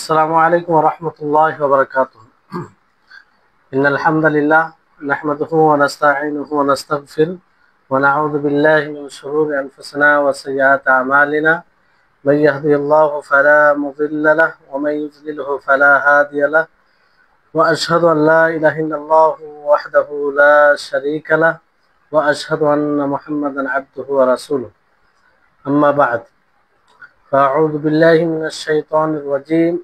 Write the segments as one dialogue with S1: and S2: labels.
S1: আসসালামু আলাইকুম ওয়া রাহমাতুল্লাহি ওয়া বারাকাতুহু। ইন্নাল হামদালিল্লাহ নাহমাদুহু ওয়া নাস্তাঈনুহু ওয়া নাস্তাগফিরুহ ওয়া নাউযু বিল্লাহি মিন শুরুরি আনফুসিনা ওয়া সাইয়্যাতি আমালিনা। মান ইয়াহদিহিল্লাহু ফালা মুদিল্লা লাহু ওয়া মান ইউদ্লিলহু ফালা হাদিয়া লাহু। ওয়া আশহাদু আন লা ইলাহা ইল্লাল্লাহু ওয়াহদাহু লা শারীকা লাহু ওয়া আশহাদু আন্না মুহাম্মাদান আবদুহু ওয়া রাসূলুহু। আম্মা বা'দ। ফাআউযু বিল্লাহি মিনাশ শাইতানির রাজীম।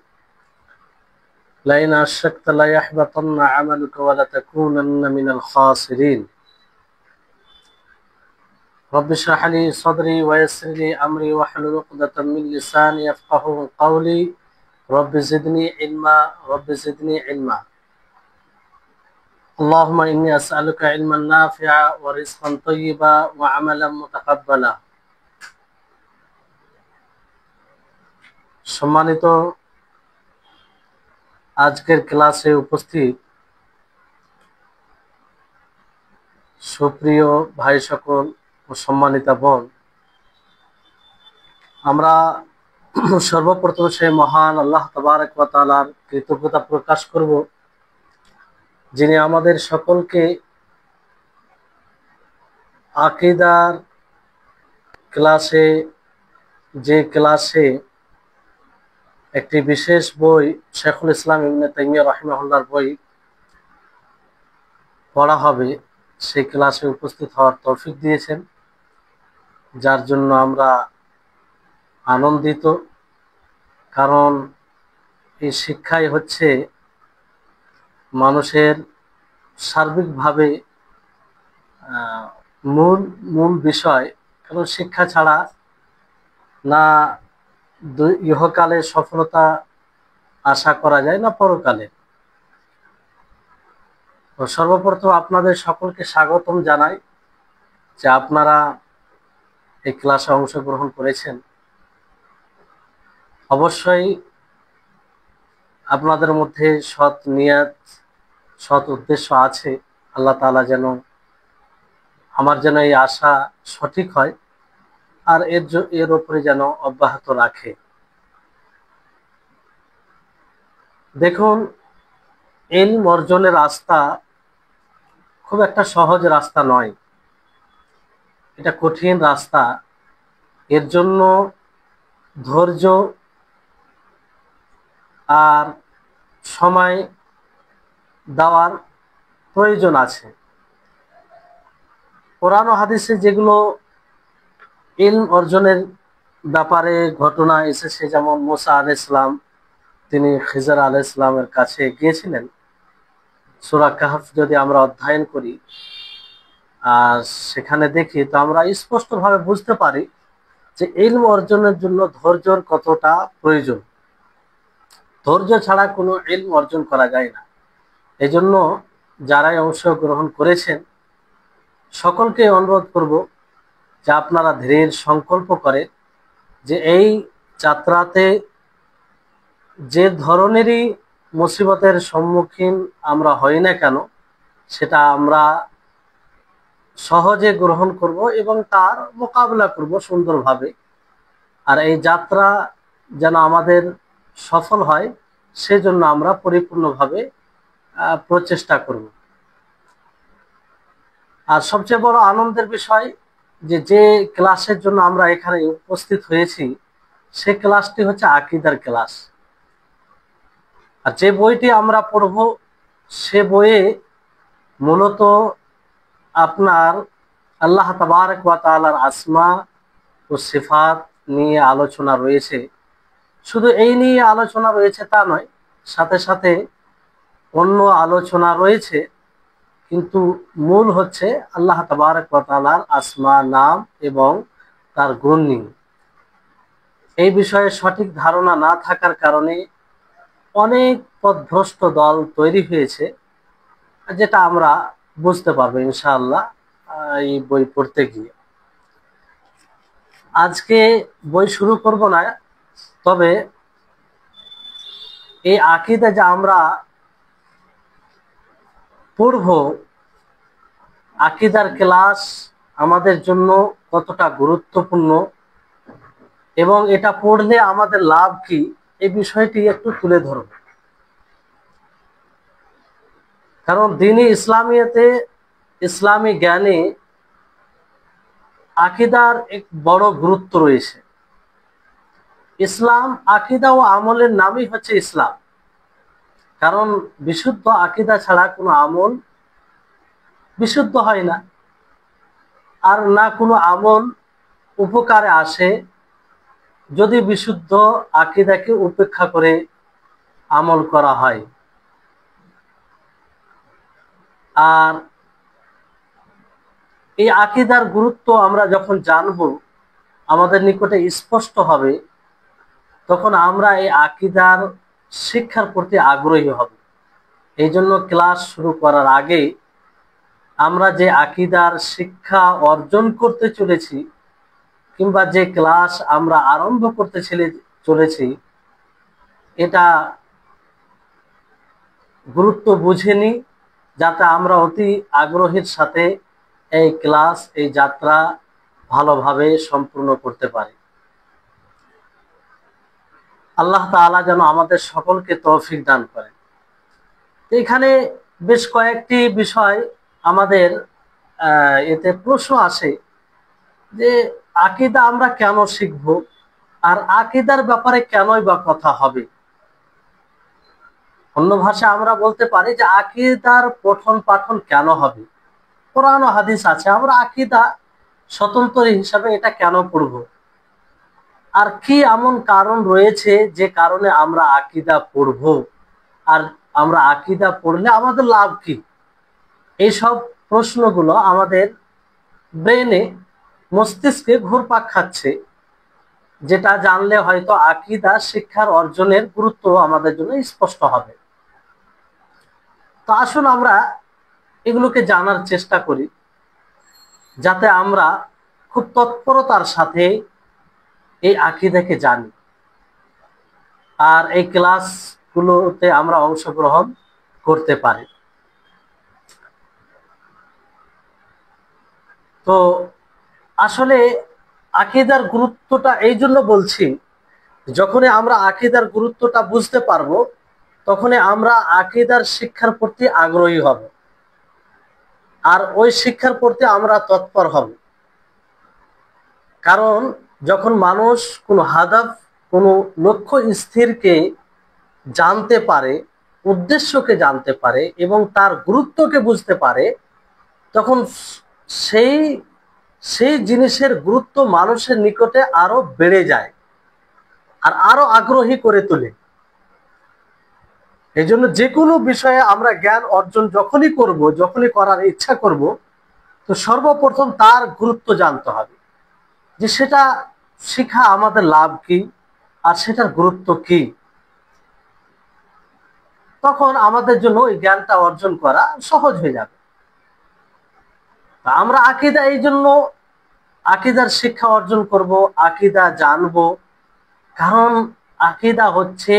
S1: لئن أشركت ليحبطن عملك ولتكونن من الخاسرين. رب اشرح لي صدري ويسر لي أمري واحلل عقدة من لساني يفقهوا قولي. رب زدني علما رب زدني علما. اللهم إني أسألك علما نافعا ورزقا طيبا وعملا متقبلا. সম্মানিত আজকের ক্লাসে উপস্থিত সুপ্রিয় ভাই সকল ও সম্মানিতা বোন, আমরা সর্বপ্রথম সেই মহান আল্লাহ তাবারক ওয়া তাআলার কৃতজ্ঞতা প্রকাশ করব, যিনি আমাদের সকলকে আকীদার ক্লাসে একটি বিশেষ বই শেখুল ইসলাম ইবনে তাইমিয়া রাহিমাহুল্লাহর বই পড়া হবে, সেই ক্লাসে উপস্থিত হওয়ার তৌফিক দিয়েছেন, যার জন্য আমরা আনন্দিত। কারণ এই শিক্ষাই হচ্ছে মানুষের সার্বিকভাবে মূল বিষয়। কারণ শিক্ষা ছাড়া না ইহকালে সফলতা আশা করা যায়, না পরকালে। তো সর্বপ্রথম আপনাদের সকলকে স্বাগতম জানাই যে আপনারা এই ক্লাসে অংশগ্রহণ করেছেন। অবশ্যই আপনাদের মধ্যে সৎ নিয়ত, সৎ উদ্দেশ্য আছে। আল্লাহ তাআলা যেন আমার যেন এই আশা সঠিক হয় আর এর উপরে যেন অব্যাহত রাখে। দেখুন, ইলম অর্জনের রাস্তা খুব একটা সহজ রাস্তা নয়, এটা কঠিন রাস্তা। এর জন্য ধৈর্য আর সময় দেওয়ার প্রয়োজন আছে। কোরআন ও হাদিসে যেগুলো ইলম অর্জনের ব্যাপারে ঘটনা এসেছে, যেমন মুসা আলাইহিস সালাম তিনি খিজর আলাইহিস সালামের কাছে গিয়েছিলেন। সূরা কাহফ যদি আমরা অধ্যয়ন করি আর সেখানে দেখি, তো আমরা স্পষ্টভাবে বুঝতে পারি যে ইলম অর্জনের জন্য ধৈর্যর কতটা প্রয়োজন। ধৈর্য ছাড়া কোনো ইলম অর্জন করা যায় না। এজন্য যারাই অংশগ্রহণ করেছেন সকলকে অনুরোধ করব যে আপনারা দৃঢ় সংকল্প করে যে এই যাত্রাতে যে ধরনেরই মুসিবতের সম্মুখীন আমরা হই না কেন, সেটা আমরা সহজে গ্রহণ করব এবং তার মোকাবিলা করব সুন্দরভাবে। আর এই যাত্রা যেন আমাদের সফল হয়, সেজন্য আমরা পরিপূর্ণভাবে প্রচেষ্টা করব। আর সবচেয়ে বড় আনন্দের বিষয় যে ক্লাসের জন্য আমরা এখানে উপস্থিত হয়েছি, সে ক্লাসটি হচ্ছে আকীদার ক্লাস। আর যে বইটি আমরা পড়ব সে বইয়ে মূলত আপনার আল্লাহ তাবারক ওয়া তাআলার আসমা ও সিফাত নিয়ে আলোচনা রয়েছে। শুধু এই নিয়ে আলোচনা রয়েছে তা নয়, সাথে সাথে অন্য আলোচনা রয়েছে, কিন্তু মূল হচ্ছে আল্লাহ তাবারক ওয়া তাআলার আসমা, নাম এবং তার গুণ নিয়ে। এই বিষয়ে সঠিক ধারণা না থাকার কারণে অনেক পথভ্রষ্ট দল তৈরি হয়েছে, যেটা আমরা বুঝতে পারবো ইনশাআল্লাহ এই বই পড়তে গিয়ে। আজকে বই শুরু করব না, তবে এই আকীদা যা আমরা পড়ব, আকীদার ক্লাস আমাদের জন্য কতটা গুরুত্বপূর্ণ এবং এটা পড়লে আমাদের লাভ কি, এই বিষয়টি একটু তুলে ধরব। কারণ দ্বীনি ইসলামিয়াতে, ইসলামী জ্ঞানে আকীদার এক বড় গুরুত্ব রয়েছে। ইসলাম, আকীদা ও আমলের নামই হচ্ছে ইসলাম। কারণ বিশুদ্ধ আকীদা ছাড়া কোনো আমল বিশুদ্ধ হয় না, আর না কোনো আমল উপকারে আসে যদি বিশুদ্ধ আকীদাকে উপেক্ষা করে আমল করা হয়। আর এই আকীদার গুরুত্ব আমরা যখন জানব, আমাদের নিকটে স্পষ্ট হবে, তখন আমরা এই আকীদার শিক্ষার প্রতি আগ্রহী হব। এই জন্য ক্লাস শুরু করার আগে আমরা যে আকীদার শিক্ষা অর্জন করতে চলেছি, কিংবা যে ক্লাস আমরা আরম্ভ করতে চলেছি, এটা গুরুত্ব বুঝে নিই, যাতে আমরা অতি আগ্রহের সাথে এই ক্লাস, এই যাত্রা ভালোভাবে সম্পূর্ণ করতে পারি। আল্লাহ তাআলা যেন আমাদের সকলকে তৌফিক দান করেন। এখানে বেশ কয়েকটি বিষয় আমাদের এতে প্রশ্ন আসে যে আকীদা আমরা কেন শিখব, আর আকীদার ব্যাপারে কেনই বা কথা হবে। অন্য ভাষায় আমরা বলতে পারি যে আকীদার পঠন পাঠন কেন হবে। কোরআন ও হাদিস আছে, আমরা আকীদা স্বতন্ত্র হিসাবে এটা কেন পড়ব, আর কি এমন কারণ রয়েছে যে কারণে আমরা আকীদা পড়ব, আর আমরা আকীদা পড়লে আমাদের লাভ কি। এইসব প্রশ্নগুলো আমাদের ব্রেনে, মস্তিষ্কে ঘুরপাক খাচ্ছে, যেটা জানলে হয়তো আকীদা শিক্ষার অর্জনের গুরুত্ব আমাদের জন্য স্পষ্ট হবে। তো আসুন আমরা এগুলোকে জানার চেষ্টা করি, যাতে আমরা খুব তৎপরতার সাথে এই আকীদাকে জানি আর এই ক্লাসগুলোতে আমরা অংশগ্রহণ করতে পারি। তো আসলে আকীদার গুরুত্বটা এই জন্য বলছি, যখনই আমরা আকীদার গুরুত্বটা বুঝতে পারবো, তখনই আমরা আকীদার শিক্ষার প্রতি আগ্রহী হব, আর ওই শিক্ষার প্রতি আমরা তৎপর হব। কারণ যখন মানুষ কোনো হাদাফ, কোনো লক্ষ্য স্থিরকে জানতে পারে, উদ্দেশ্যকে জানতে পারে এবং তার গুরুত্বকে বুঝতে পারে, তখন সেই সেই জিনিসের গুরুত্ব মানুষের নিকটে আরো বেড়ে যায় আর আরো আগ্রহী করে তোলে। এই জন্য যে কোনো বিষয়ে আমরা জ্ঞান অর্জন যখনই করব, যখনই করার ইচ্ছা করব, তো সর্বপ্রথম তার গুরুত্ব জানতে হবে, যে সেটা শিখা আমাদের লাভ কি আর সেটার গুরুত্ব কি। তখন আমাদের জন্য এই জ্ঞানটা অর্জন করা সহজ হয়ে যাবে। আমরা আকীদা, এই জন্য আকীদার শিক্ষা অর্জন করব, আকীদা জানব, কারণ আকীদা হচ্ছে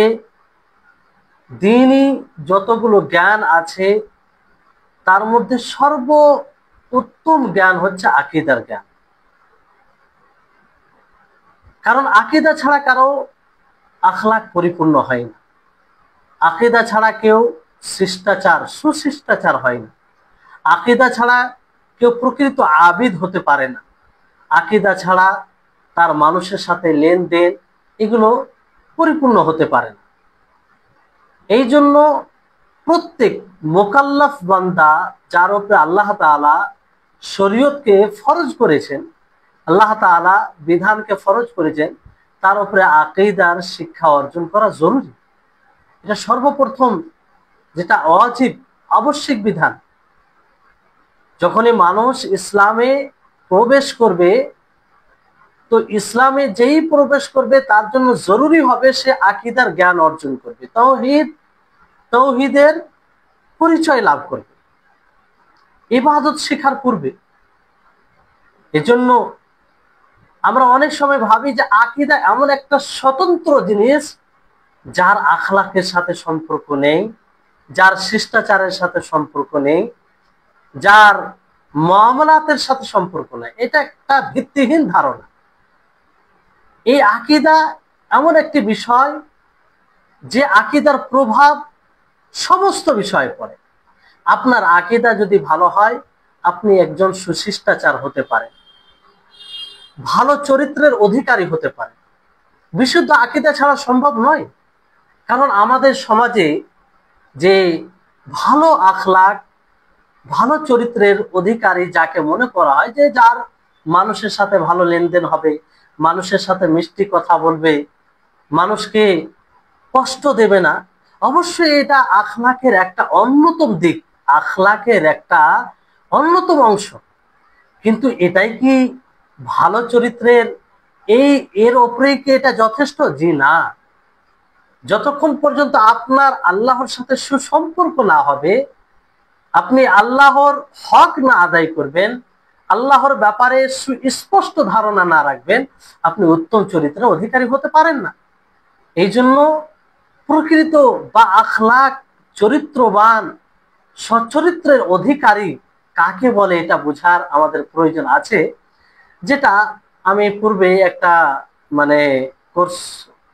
S1: দ্বীনি যতগুলো জ্ঞান আছে তার মধ্যে সর্বোত্তম জ্ঞান হচ্ছে আকীদার জ্ঞান। কারণ আকীদা ছাড়া কারো আখলাক পরিপূর্ণ হয় না, আকীদা ছাড়া কেউ শিষ্টাচার, সুশিষ্টাচার হয় না, আকীদা ছাড়া কেউ প্রকৃত আবিদ হতে পারে না, আকীদা ছাড়া তার মানুষের সাথে লেনদেন এগুলো পরিপূর্ণ হতে পারে না। এই জন্য প্রত্যেক মোকাল্লাফ বান্দা, যার উপরে আল্লাহ তাআলা শরীয়তকে ফরজ করেছেন, আল্লাহ তাআলা বিধানকে ফরজ করেছেন, তার উপরে আকীদার শিক্ষা অর্জন করা জরুরি। এটা সর্বপ্রথম, যেটা ওয়াজিব, আবশ্যিক বিধান। যখনই মানুষ ইসলামে প্রবেশ করবে, তো ইসলামে যেই প্রবেশ করবে তার জন্য জরুরি হবে সে আকীদার জ্ঞান অর্জন করবে, তাওহীদের পরিচয় লাভ করবে ইবাদত শেখার পূর্বে। এজন্য আমরা অনেক সময় ভাবি যে আকীদা এমন একটা স্বতন্ত্র জিনিস, যার আখলাকের সাথে সম্পর্ক নেই, যার শিষ্টাচারের সাথে সম্পর্ক নেই, যার মুআমালাতের সাথে সম্পর্ক নেই। এটা একটা ভিত্তিহীন ধারণা। এই আকীদা এমন একটি বিষয় যে আকীদার প্রভাব সমস্ত বিষয়ে পড়ে। আপনার আকীদা যদি ভালো হয়, আপনি একজন সুশিষ্টাচার হতে পারেন, ভালো চরিত্রের অধিকারী হতে পারেন। বিশুদ্ধ আকীদা ছাড়া সম্ভব নয়। কারণ আমাদের সমাজে যে ভালো আখলাক, ভালো চরিত্রের অধিকারী যাকে মনে করা হয়, যে যার মানুষের সাথে ভালো লেনদেন হবে, মানুষের সাথে মিষ্টি কথা বলবে, মানুষকে কষ্ট দেবে না, অবশ্যই এটা আখলাকের একটা অন্যতম দিক, আখলাকের একটা অন্যতম অংশ। কিন্তু এটাই কি ভালো চরিত্রের এর ওপরেই কি এটা যথেষ্ট? জি না। যতক্ষণ পর্যন্ত আপনার আল্লাহর সাথে সুসম্পর্ক না হবে, আপনি আল্লাহর হক না আদায় করবেন, আল্লাহর ব্যাপারে সুস্পষ্ট ধারণা না রাখবেন, আপনি উত্তম চরিত্রের অধিকারী হতে পারেন না। এই জন্য প্রকৃত বা আখলাক, চরিত্রবান, সচ্চরিত্রের অধিকারী কাকে বলে এটা বোঝার আমাদের প্রয়োজন আছে। যেটা আমি পূর্বে একটা মানে কোর্স,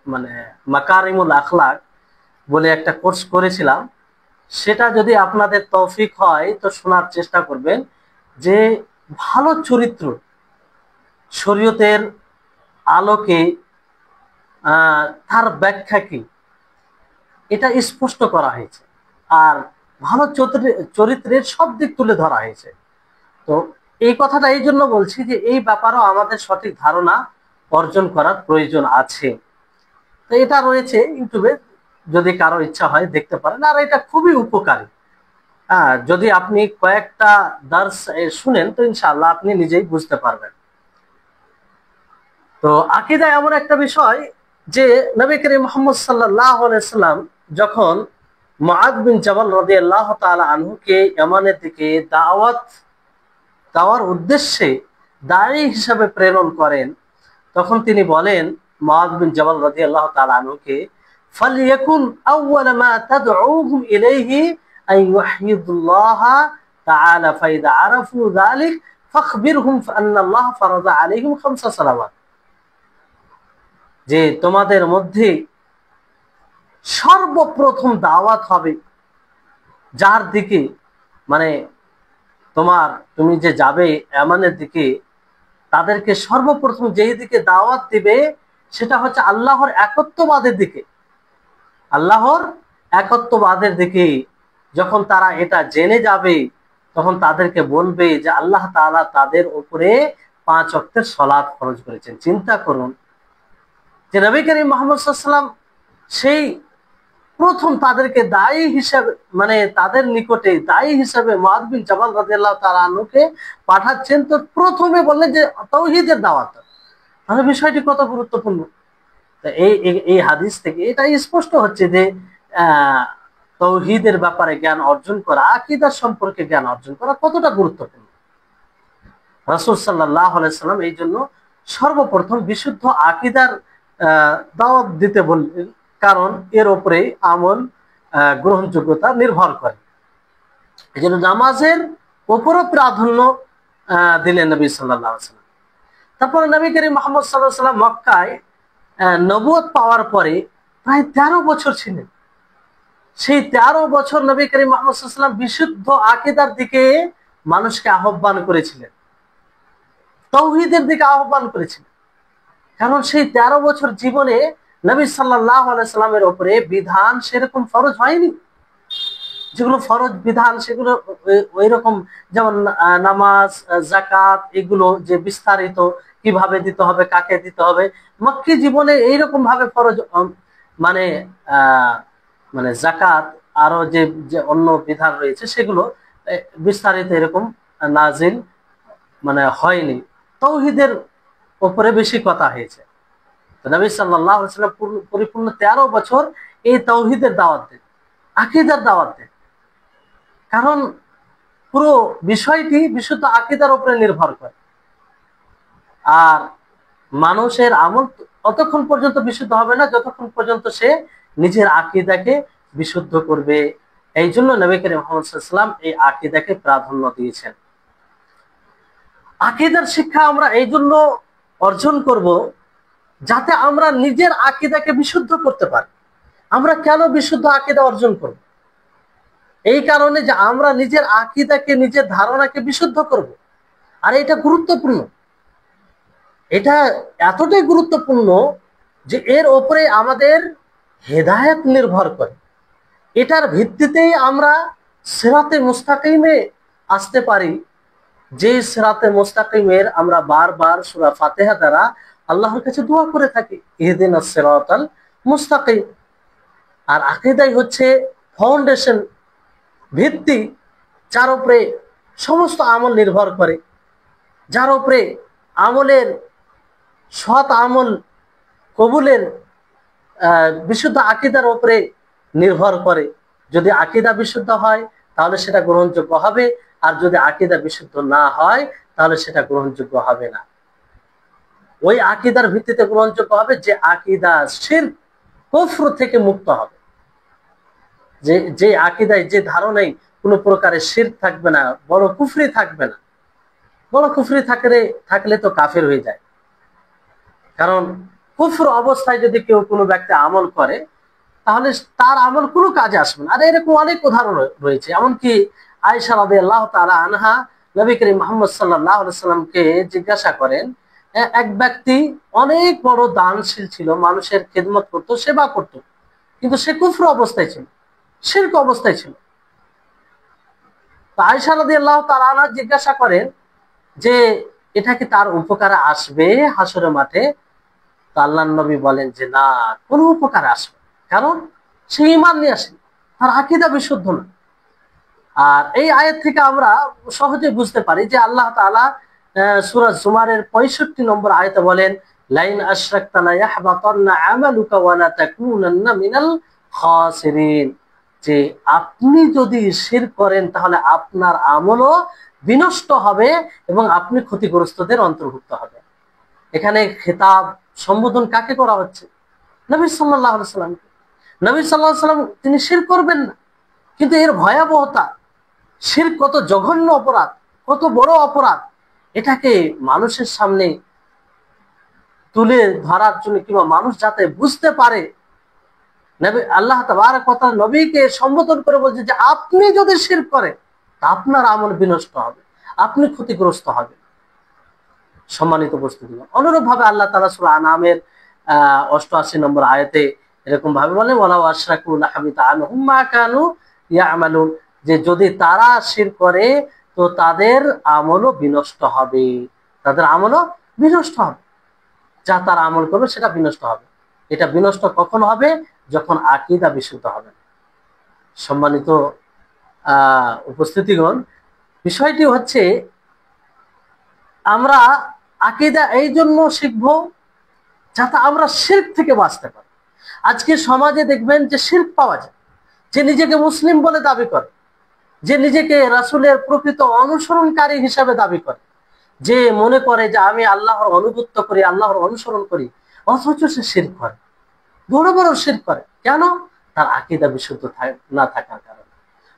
S1: মানে মাকারিমুল আখলাক বলে একটা কোর্স করেছিলাম। সেটা যদি আপনাদের তৌফিক হয় তো শোনার চেষ্টা করবেন, যে ভালো চরিত্র শরীয়তের আলোকে তার ব্যাখ্যা কি, এটা স্পষ্ট করা হয়েছে। আর ভালো চরিত্রের সব দিক তুলে ধরা হয়েছে। তো এই কথাটা এই জন্য বলছি যে এই ব্যাপারেও আমাদের সঠিক ধারণা অর্জন করার প্রয়োজন আছে। তো এটা রয়েছে ইউটিউবে, যদি কারো ইচ্ছা হয় দেখতে পারেন। আর এটা খুবই উপকারী। হ্যাঁ, যদি আপনি কয়েকটা দার্স শুনেন তো ইনশাআল্লাহ আপনি নিজেই বুঝতে পারবেন। তো আকীদা এমন একটা বিষয় যে নবী করিম মুহাম্মদ সাল্লাল্লাহু আলাইহি সাল্লাম যখন মুআদ বিন জাবাল রাদিয়াল্লাহু তাআলা আনহুকে ইয়ামানের দিকে দেওয়ার উদ্দেশ্যে দায়ী হিসাবে প্রেরণ করেন, তখন তিনি বলেন মুআদ বিন জাবাল রাদিয়াল্লাহু তাআলা আনহুকে, ফালইয়াকুন আউওয়ালা মা তাদউহুম ইলাইহি আন ইউহিদুল্লাহ তাআলা ফাইদা আরাফু যালিক ফাখবিরহুম আন্নাল্লাহ ফারাযা আলাইহিম খামসা সালাওয়াত। যে তোমাদের মধ্যে সর্বপ্রথম দাওয়াত হবে যার দিকে, মানে তুমি যে যাবে ইয়ামানের দিকে, তাদেরকে সর্বপ্রথম যেই দিকে দাওয়াত দিবে সেটা হচ্ছে আল্লাহর একত্ববাদের দিকে। আল্লাহর একত্ববাদের দিকে যখন তারা এটা জেনে যাবে, তখন তাদেরকে বলবে যে আল্লাহ তাআলা তাদের উপরে 5 ওয়াক্তের সালাত ফরজ করেছেন। চিন্তা করুন যে নবী করিম মুহাম্মদ সাল্লাল্লাহু আলাইহি ওয়াসাল্লাম সেই প্রথম তাদেরকে দায়ী হিসাবে, মানে তাদের নিকটে দায়ী হিসাবে মুআদ বিন জাবাল রাদিয়াল্লাহু তাআলা আনহুকে পাঠাচ্ছেন। তো প্রথমে বললেন যে তাওহীদের দাওয়াত। তাহলে বিষয়টি কত গুরুত্বপূর্ণ। তো এই হাদিস থেকে এটা স্পষ্ট হচ্ছে যে তাওহীদের ব্যাপারে জ্ঞান অর্জন করা, আকীদা সম্পর্কে জ্ঞান অর্জন করা কতটা গুরুত্বপূর্ণ। রাসূল সাল্লাল্লাহু আলাইহি সাল্লাম এই জন্য সর্বপ্রথম বিশুদ্ধ আকীদার দাওয়াত দিতে বললেন, কারণ এর উপরে আমল গ্রহণযোগ্যতা নির্ভর করে। এই জন্য নামাজের উপরও প্রাধান্য দিলেন নবী সাল্লাল্লাহু আলাইহি সাল্লাম। তারপরে নবী করিম মুহাম্মদ সাল্লাল্লাহু আলাইহি সাল্লাম মক্কায় নবুয়ত পাওয়ার পরে প্রায় 13 বছর ছিলেন। সেই 13 বছর নবী করিম মুহাম্মদ সাল্লাল্লাহু আলাইহি সাল্লাম বিশুদ্ধ আকীদার দিকে মানুষকে আহ্বান করেছিলেন, তাওহীদের দিকে আহ্বান করেছিলেন। কারণ সেই 13 বছর জীবনে নবী সাল্লাল্লাহু আলাইহি সাল্লামের উপরে বিধান সেরকম ফরজ হয়নি। যেগুলো ফরজ বিধান সেগুলো ওই রকম, যেমন নামাজ, যাকাত, এগুলো যে বিস্তারিত কিভাবে দিতে হবে, কাকে দিতে হবে, মক্কি জীবনে এইরকম ভাবে ফরজ, মানে মানে যাকাত আরো যে অন্য বিধান রয়েছে সেগুলো বিস্তারিত এরকম নাজিল মানে হয়নি। তাওহীদের উপরে বেশি কথা হয়েছে। তো নবী সাল্লাল্লাহু আলাইহি ওয়াসাল্লাম পরিপূর্ণ 13 বছর এই তাওহীদের দাওয়াত দেন, আকীদার দাওয়াত দেন। কারণ পুরো বিষয়টি বিশুদ্ধ আকীদার উপরে নির্ভর করে। আর মানুষের আমল ততক্ষণ পর্যন্ত বিশুদ্ধ হবে না যতক্ষণ পর্যন্ত সে নিজের আকীদাকে বিশুদ্ধ করবে। এই জন্য নবী করিম মুহাম্মদ সাল্লাল্লাহু আলাইহি ওয়াসাল্লাম এই আকীদাকে প্রাধান্য দিয়েছেন। আকীদার শিক্ষা আমরা এই জন্য অর্জন করব যাতে আমরা নিজের আকীদাকে বিশুদ্ধ করতে পারি, আমরা কেন বিশুদ্ধ আকীদা অর্জন করব? এই কারণে যে আমরা নিজের আকীদাকে, নিজের ধারণাকে বিশুদ্ধ করব। আর এটা গুরুত্বপূর্ণ, এটা এতটাই গুরুত্বপূর্ণ যে এর ওপরে আমাদের হেদায়েত নির্ভর করে। এটার ভিত্তিতেই আমরা সিরাতে মুস্তাকিমে আসতে পারি, যে সিরাতে মুস্তাকিমের আমরা বারবার সূরা ফাতিহা দ্বারা আল্লাহর কাছে দোয়া করে থাকি, ইহদিনাস সিরাতাল মুস্তাকিম। আর আকীদাই হচ্ছে ফাউন্ডেশন, ভিত্তি, যার উপরে সমস্ত আমল নির্ভর করে, যার উপরে আমলের, সৎ আমল কবুলের বিশুদ্ধ আকীদার উপরে নির্ভর করে। যদি আকীদা বিশুদ্ধ হয় তাহলে সেটা গ্রহণযোগ্য হবে, আর যদি আকীদা বিশুদ্ধ না হয় তাহলে সেটা গ্রহণযোগ্য হবে না। ওই আকীদার ভিত্তিতে গ্রহণযোগ্য হবে যে আকীদা শিরক কুফর থেকে মুক্ত হবে, যে আকীদায়, যে ধারণায় কোনো প্রকারের শিরক থাকবে না, বড় কুফরি থাকবে না। বড় কুফরি থাকলে তো কাফের হয়ে যায়। কারণ কুফর অবস্থায় যদি কেউ, কোনো ব্যক্তি আমল করে, তাহলে তার আমল কোনো কাজে আসবে না। আর এরকম অনেক উদাহরণ রয়েছে। এমনকি আয়েশা রাদিয়াল্লাহু তাআলা আনহা নবী করিম মুহাম্মদ সাল্লাল্লাহু আলাইহি সাল্লামকে জিজ্ঞাসা করেন, এক ব্যক্তি অনেক বড় দানশীল ছিল, মানুষের খেদমত করত, সেবা করত, কিন্তু সে কুফর অবস্থায় ছিল, শিরক অবস্থায় ছিল। তো আয়েশা রাদিয়াল্লাহু তাআলা আনহা জিজ্ঞাসা করেন যে এটা কি তার উপকারে আসবে হাসরের মাঠে? তো আল্লাহর নবী বলেন যে না, কোনো উপকারে আসবে, কারণ সে ঈমান নিয়ে আসে, তার আকীদা বিশুদ্ধ না। আর এই আয়াত থেকে আমরা সহজে বুঝতে পারি যে আল্লাহ তাআলা সূরা জুমারের 65 নম্বর আয়াতে বলেন, লাইন আশরাকতা লা ইয়াহবাতান্না আমালুকা ওয়া লা তাকুনান্না মিনাল খাসিরিন, যে আপনি যদি শিরক করেন তাহলে আপনার আমলও বিনষ্ট হবে এবং আপনি ক্ষতিগ্রস্তদের অন্তর্ভুক্ত হবে। এখানে খেতাব, সম্বোধন কাকে করা হচ্ছে? নবী সাল্লাল্লাহু আলাইহি সাল্লামকে। নবী সাল্লাল্লাহু আলাইহি সাল্লাম তিনি শিরক করবেন না, কিন্তু এর ভয়াবহতা, শিরক কত জঘন্য অপরাধ, কত বড় অপরাধ, এটাকে মানুষের সামনে তুলে ধরার জন্য, কিংবা মানুষ যাতে বুঝতে পারে, নবী আল্লাহ তাবারক ওয়া তাআলা নবীকে সম্বোধন করে বলছে যে আপনি যদি শিরক করেন তা আপনার আমল বিনষ্ট হবে, আপনি ক্ষতিগ্রস্ত হবেন। সম্মানিত উপস্থিতি, অনুরূপ ভাবে আল্লাহ তাআলা সূরা আনামের 88 নম্বর আয়াতে এরকম ভাবে বলে, ওয়ালাউ আশরাকু লাহাবিতা আনহুম মা কানু ইয়ামালুন, যে যদি তারা শিরক করে তো তাদের আমলও বিনষ্ট হবে, তাদের আমলও বিনষ্ট হবে, যা তারা আমল করবে সেটা বিনষ্ট হবে। এটা বিনষ্ট কখন হবে? যখন আকীদা বিশুদ্ধ হবে। সম্মানিত উপস্থিতিগণ, বিষয়টি হচ্ছে আমরা আকীদা এই জন্য শিখবো যাতে আমরা শিরক থেকে বাঁচতে পারি। আজকে সমাজে দেখবেন যে শিরক পাওয়া যায়, যে নিজেকে মুসলিম বলে দাবি করে, যে নিজেকে রাসূলের প্রকৃত অনুসরণকারী হিসাবে দাবি করে, যে মনে করে যে আমি আল্লাহর আনুগত্য করি, আল্লাহর অনুসরণ করি, অথচ সে শিরক করে, বড় বড় শিরক করে। কেন? তার আকীদা বিশুদ্ধ না থাকার কারণে।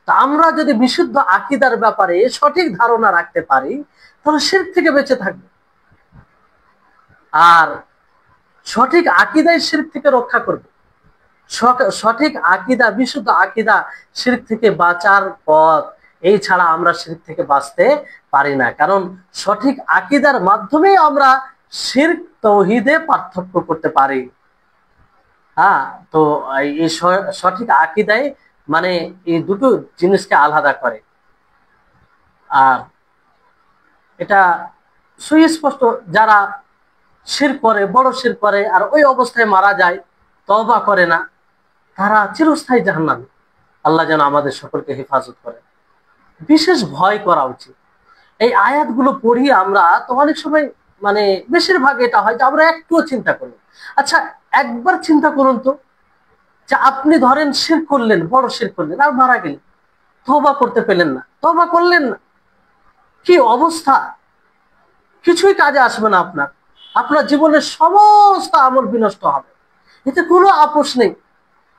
S1: তা আমরা যদি বিশুদ্ধ আকীদার ব্যাপারে সঠিক ধারণা রাখতে পারি তাহলে শিরক থেকে বেঁচে থাকবে। আর সঠিক আকীদাই শিরক থেকে রক্ষা করবে। সঠিক আকীদা, বিশুদ্ধ আকীদা শিরক থেকে বাঁচার পথ। এই ছাড়া আমরা শিরক থেকে বাঁচতে পারি না, কারণ সঠিক আকীদার মাধ্যমেই আমরা শিরক তাওহীদে পার্থক্য করতে পারি। তো এই সঠিক আকীদায় মানে এই দুটো জিনিসকে আলাদা করে। আর এটা সুস্পষ্ট, যারা শিরক করে, বড় শিরক করে, আর ওই অবস্থায় মারা যায়, তওবা করে না, তারা চিরস্থায়ী জাহান্নামী। আল্লাহ যেন আমাদের সকলকে হেফাজত করে। বিশেষ ভয় করা উচিত। এই আয়াতগুলো পড়ি আমরা, তো অনেক সময় মানে বেশিরভাগ এটা হয় যে আমরা একটুও চিন্তা করি। আচ্ছা, একবার চিন্তা করুন তো, যে আপনি ধরেন শিরক করলেন, বড় শিরক করলেন, আর মারা গেলেন, তওবা করতে পেলেন না, তওবা করলেন না, কি অবস্থা! কিছুই কাজে আসবে না আপনার, আপনার জীবনের সমস্ত আমল বিনষ্ট হবে, এতে কোনো আপোষ নেই।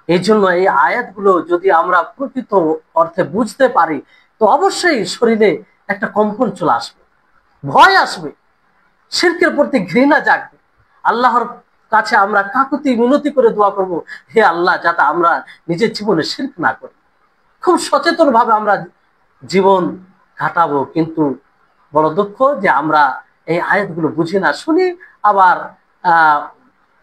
S1: এই জন্য এই আয়াতগুলো যদি আমরা প্রকৃত অর্থে বুঝতে পারি তো অবশ্যই শরীরে একটা কম্পন চলে আসবে, ভয় আসবে, শিরকের প্রতি ঘৃণা জাগবে, আল্লাহর কাছে আমরা কাকুতি মিনতি করে দোয়া করব, হে আল্লাহ, যাতে আমরা নিজের জীবনে শিরক না করি। খুব সচেতন ভাবে আমরা জীবন কাটাবো, কিন্তু বড় দুঃখ যে আমরা এই আয়াতগুলো বুঝি না, শুনি আবার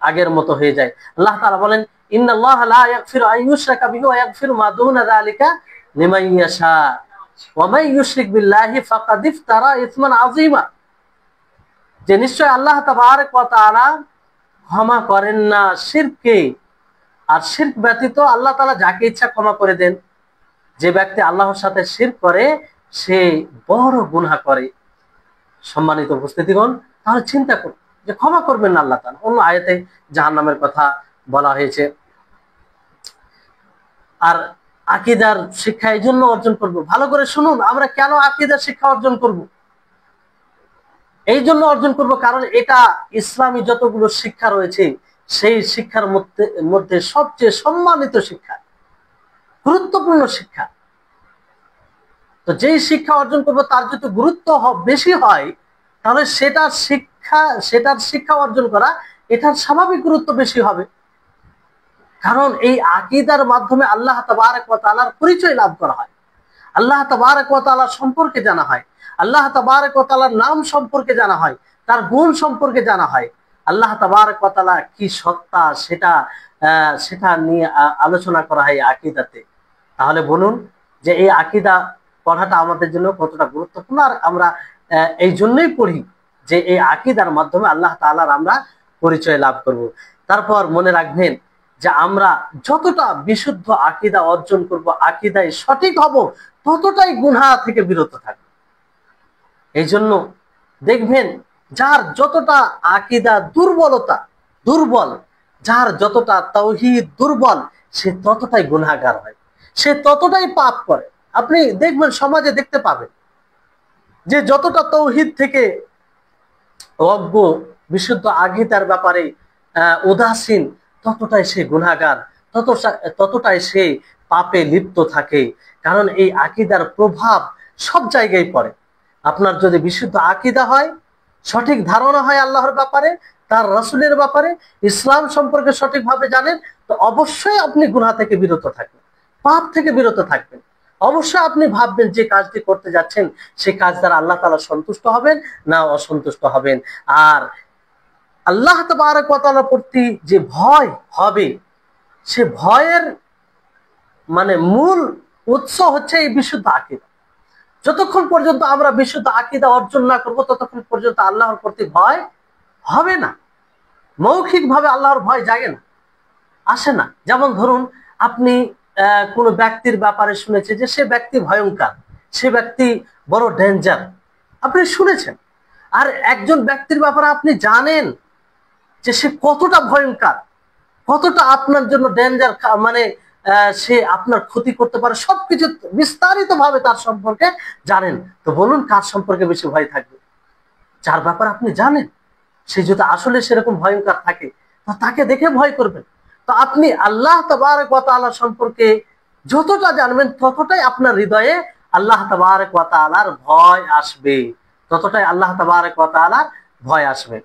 S1: আগের মতো হয়ে যায়। আল্লাহ তাআলা বলেন, ইন্নাল্লাহা লা ইয়াগফিরু আন ইউশরাকা বিহি ওয়া ইয়াগফিরু মা দুনা যালিকা লিমান ইয়াশা ওয়া মান ইউশরিক বিল্লাহি ফাকাদ ইফতারা ইসমান আযীমা। যে নিশ্চয় আল্লাহ তাবারক ওয়া তাআলা ক্ষমা করেন না শিরককে, আর শিরক ব্যতীত আল্লাহ তাআলা যাকে ইচ্ছা ক্ষমা করে দেন। যে ব্যক্তি আল্লাহর সাথে শিরক করে সে বড় গুনাহ করে। সম্মানিত উপস্থিতিগণ, তাহলে চিন্তা করুন যে ক্ষমা করবেন না আল্লাহ তাআলা। অন্য আয়াতে জাহান্নামের কথা বলা হয়েছে। আর আকীদার শিক্ষা এই জন্য অর্জন করব, ভালো করে শুনুন, আমরা কেন আকীদার শিক্ষা অর্জন করব? এই জন্য অর্জন করব কারণ এটা ইসলামী যতগুলো শিক্ষা রয়েছে সেই শিক্ষার মধ্যে সবচেয়ে সম্মানিত শিক্ষা, গুরুত্বপূর্ণ শিক্ষা। তো যেই শিক্ষা অর্জন করব তার যদি গুরুত্ব বেশি হয়, তাহলে সেটার শিক্ষা অর্জন করা এটার স্বাভাবিক গুরুত্ব বেশি হবে। কারণ এই আকীদার মাধ্যমে আল্লাহ তাবারক ওয়া তাআলার পরিচয় লাভ করা হয়, আল্লাহ তাবারক ওয়া তাআলা সম্পর্কে জানা হয়, আল্লাহ তাবারক ওয়া তাআলার নাম সম্পর্কে জানা হয়, তার গুণ সম্পর্কে জানা হয়, আল্লাহ তাবারক ওয়া তাআলা কি সত্তা সেটা নিয়ে আলোচনা করা হয় আকীদাতে। তাহলে বলুন যে এই আকীদা পড়াটা আমাদের জন্য কতটা গুরুত্বপূর্ণ। আর আমরা এই জন্যই পড়ি যে এই আকীদার মাধ্যমে আল্লাহ তাআলার আমরা পরিচয় লাভ করব। তারপর মনে রাখবেন যে আমরা যতটা বিশুদ্ধ আকীদা অর্জন করব, আকীদায় সঠিক হব, ততটাই গুনাহ থেকে বিরত থাকব। এই জন্য দেখবেন যার যতটা আকীদা দুর্বল, যার যতটা তাওহীদ দুর্বল, সে ততটাই গুনাহগার হয়, সে ততটাই পাপ করে। আপনি দেখবেন সমাজে দেখতে পাবেন যে যতটা তাওহীদ থেকে অজ্ঞ, বিশুদ্ধ আকীদার ব্যাপারে উদাসীন, ততটাই সে গুনাহগার, ততটাই সে পাপে লিপ্ত থাকে। কারণ এই আকীদার প্রভাব সব জায়গায় পড়ে। আপনার যদি বিশুদ্ধ আকীদা হয়, সঠিক ধারণা হয় আল্লাহর ব্যাপারে, তার রাসূলের ব্যাপারে, ইসলাম সম্পর্কে সঠিকভাবে জানেন, তো অবশ্যই আপনি গুনাহ থেকে বিরত থাকবেন, পাপ থেকে বিরত থাকবেন। অবশ্যই আপনি ভাববেন যে কাজটি করতে যাচ্ছেন সেই কাজ দ্বারা আল্লাহ তাআলা সন্তুষ্ট হবেন না অসন্তুষ্ট হবেন। আর আল্লাহ তাবারক ওয়া তাআলার প্রতি যে ভয় হবে, সে ভয়ের মূল উৎস হচ্ছে এই বিশুদ্ধ আকীদা। যতক্ষণ পর্যন্ত আমরা বিশুদ্ধ আকীদা অর্জন না করব, ততক্ষণ পর্যন্ত আল্লাহর প্রতি ভয় হবে না। মৌখিকভাবে আল্লাহর ভয় জাগে না, আসে না। যেমন ধরুন, আপনি কোনো ব্যক্তির ব্যাপারে শুনেছেন যে সে ব্যক্তি ভয়ঙ্কর, সে ব্যক্তি বড় ডেঞ্জার, আপনি শুনেছেন। আর একজন ব্যক্তির ব্যাপারে আপনি জানেন যে সে কতটা ভয়ঙ্কর, কতটা আপনার জন্য ডেঞ্জার, সে আপনার ক্ষতি করতে পারে, সবকিছু বিস্তারিত ভাবে তার সম্পর্কে জানেন। তো বলুন কার সম্পর্কে বেশি ভয় থাকবে? যার ব্যাপারে আপনি জানেন সে যদি আসলে সেরকম ভয়ঙ্কর থাকে, তো তাকে দেখে ভয় করবেন। তো আপনি আল্লাহ তাবারক ওয়া তাআলা সম্পর্কে যতটা জানবেন, ততটাই আপনার হৃদয়ে আল্লাহ তাবারক ওয়া তাআলার ভয় আসবে, ততটাই আল্লাহ তাবারক ওয়া তাআলার ভয় আসবে।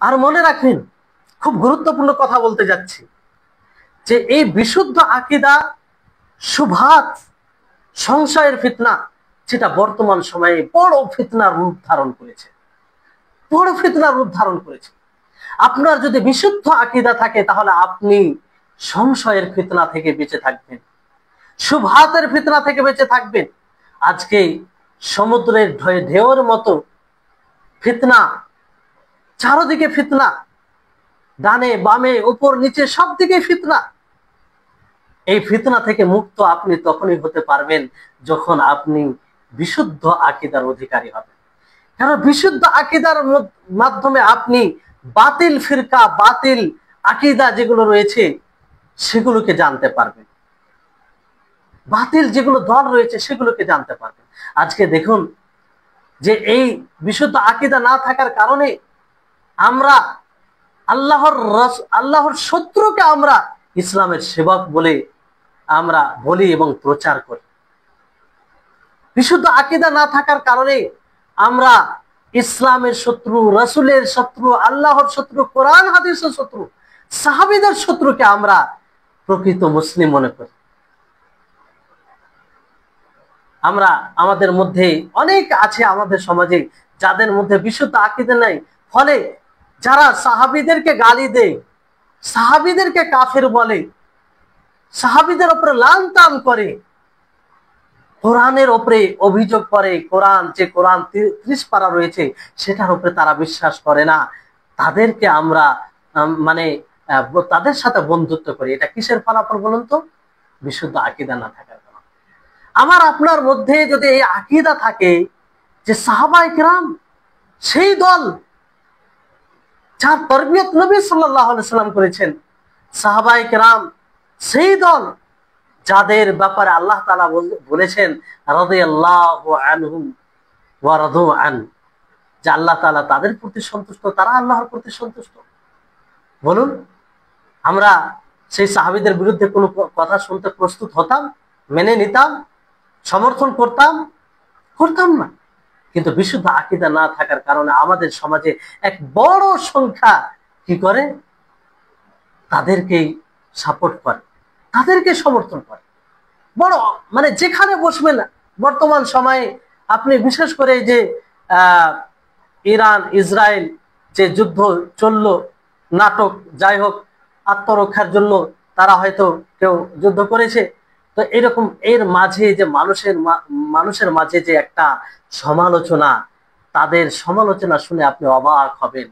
S1: আর মনে রাখবেন, খুব গুরুত্বপূর্ণ কথা বলতে যাচ্ছি, যে এই বিশুদ্ধ আকীদা শুবহাত, সংশয়ের ফিতনা, যেটা বর্তমান সময়ে বড় ফিতনার রূপ ধারণ করেছে, বড় ফিতনার রূপ ধারণ করেছে। আপনার যদি বিশুদ্ধ আকীদা থাকে, তাহলে আপনি সংশয়ের ফিতনা থেকে বেঁচে থাকবেন, শুবহাতের ফিতনা থেকে বেঁচে থাকবেন। আজকে সমুদ্রের ঢেউয়ের মতো ফিতনা, চারদিকে ফিতনা, ডানে বামে উপর নিচে সব দিকে ফিতনা। এই ফিতনা থেকে মুক্ত আপনি তখনই হতে পারবেন যখন আপনি বিশুদ্ধ আকীদার অধিকারী হবেন। কারণ বিশুদ্ধ আকীদার মাধ্যমে আপনি বাতিল ফিরকা, বাতিল আকীদা যেগুলো রয়েছে সেগুলোকে জানতে পারবেন, বাতিল যেগুলো দল রয়েছে সেগুলোকে জানতে পারবেন। আজকে দেখুন যে এই বিশুদ্ধ আকীদা না থাকার কারণে আমরা আল্লাহর শত্রুকে আমরা ইসলামের সেবক বলে আমরা বলি এবং প্রচার করি। বিশুদ্ধ আকীদা না থাকার কারণে আমরা ইসলামের শত্রু, রাসূলের শত্রু, আল্লাহর শত্রু, কোরআন হাদিসের শত্রু, সাহাবীদের শত্রুকে আমরা প্রকৃত মুসলিম মনে করি। আমরা আমাদের মধ্যে অনেক আছে আমাদের সমাজে যাদের মধ্যে বিশুদ্ধ আকীদা নাই, ফলে যারা সাহাবীদেরকে গালি দেয়, সাহাবীদেরকে কাফের বলে, সাহাবীদের উপরে লানতান করে, কোরআনের উপরে অভিযোগ করে, কোরআন 30 পারা রয়েছে সেটার উপরে তারা বিশ্বাস করে না, তাদেরকে আমরা মানে তাদের সাথে বন্ধুত্ব করি। এটা কিসের ফলাফল বলুন তো? বিশুদ্ধ আকীদা না থাকার কারণে। আমার আপনার মধ্যে যদি এই আকীদা থাকে যে সাহাবায়ে কেরাম সেই দল যার তরবিয়ত নবী সাল্লাল্লাহু আলাইহি সাল্লাম করেছেন, সাহাবায়ে কেরাম সেই দল যাদের ব্যাপারে আল্লাহ তাআলা বলেছেন রাদিয়াল্লাহু আনহুম ওয়া রাদু আন, যে আল্লাহ তাআলা তাদের প্রতি সন্তুষ্ট, তারা আল্লাহর প্রতি সন্তুষ্ট। বলুন, আমরা সেই সাহাবীদের বিরুদ্ধে কোনো কথা শুনতে প্রস্তুত হতাম? মেনে নিতাম? সমর্থন করতাম? করতাম না। কিন্তু বিশুদ্ধ আকীদা না থাকার কারণে আমাদের সমাজে এক বড় সংখ্যা কি করে? তাদেরকেই সাপোর্ট করে, তাদেরকে সমর্থন করে। বড় মানে যেখানে বসবেন বর্তমান সময়ে আপনি বিশেষ করে যে ইরান ইসরায়েল যে যুদ্ধ চললো, নাটক, যাই হোক, আত্মরক্ষার জন্য তারা হয়তো কেউ যুদ্ধ করেছে, তো এরকম এর মাঝে যে মানুষের মাঝে যে একটা সমালোচনা, তাদের সমালোচনা শুনে আপনি অবাক হবেন,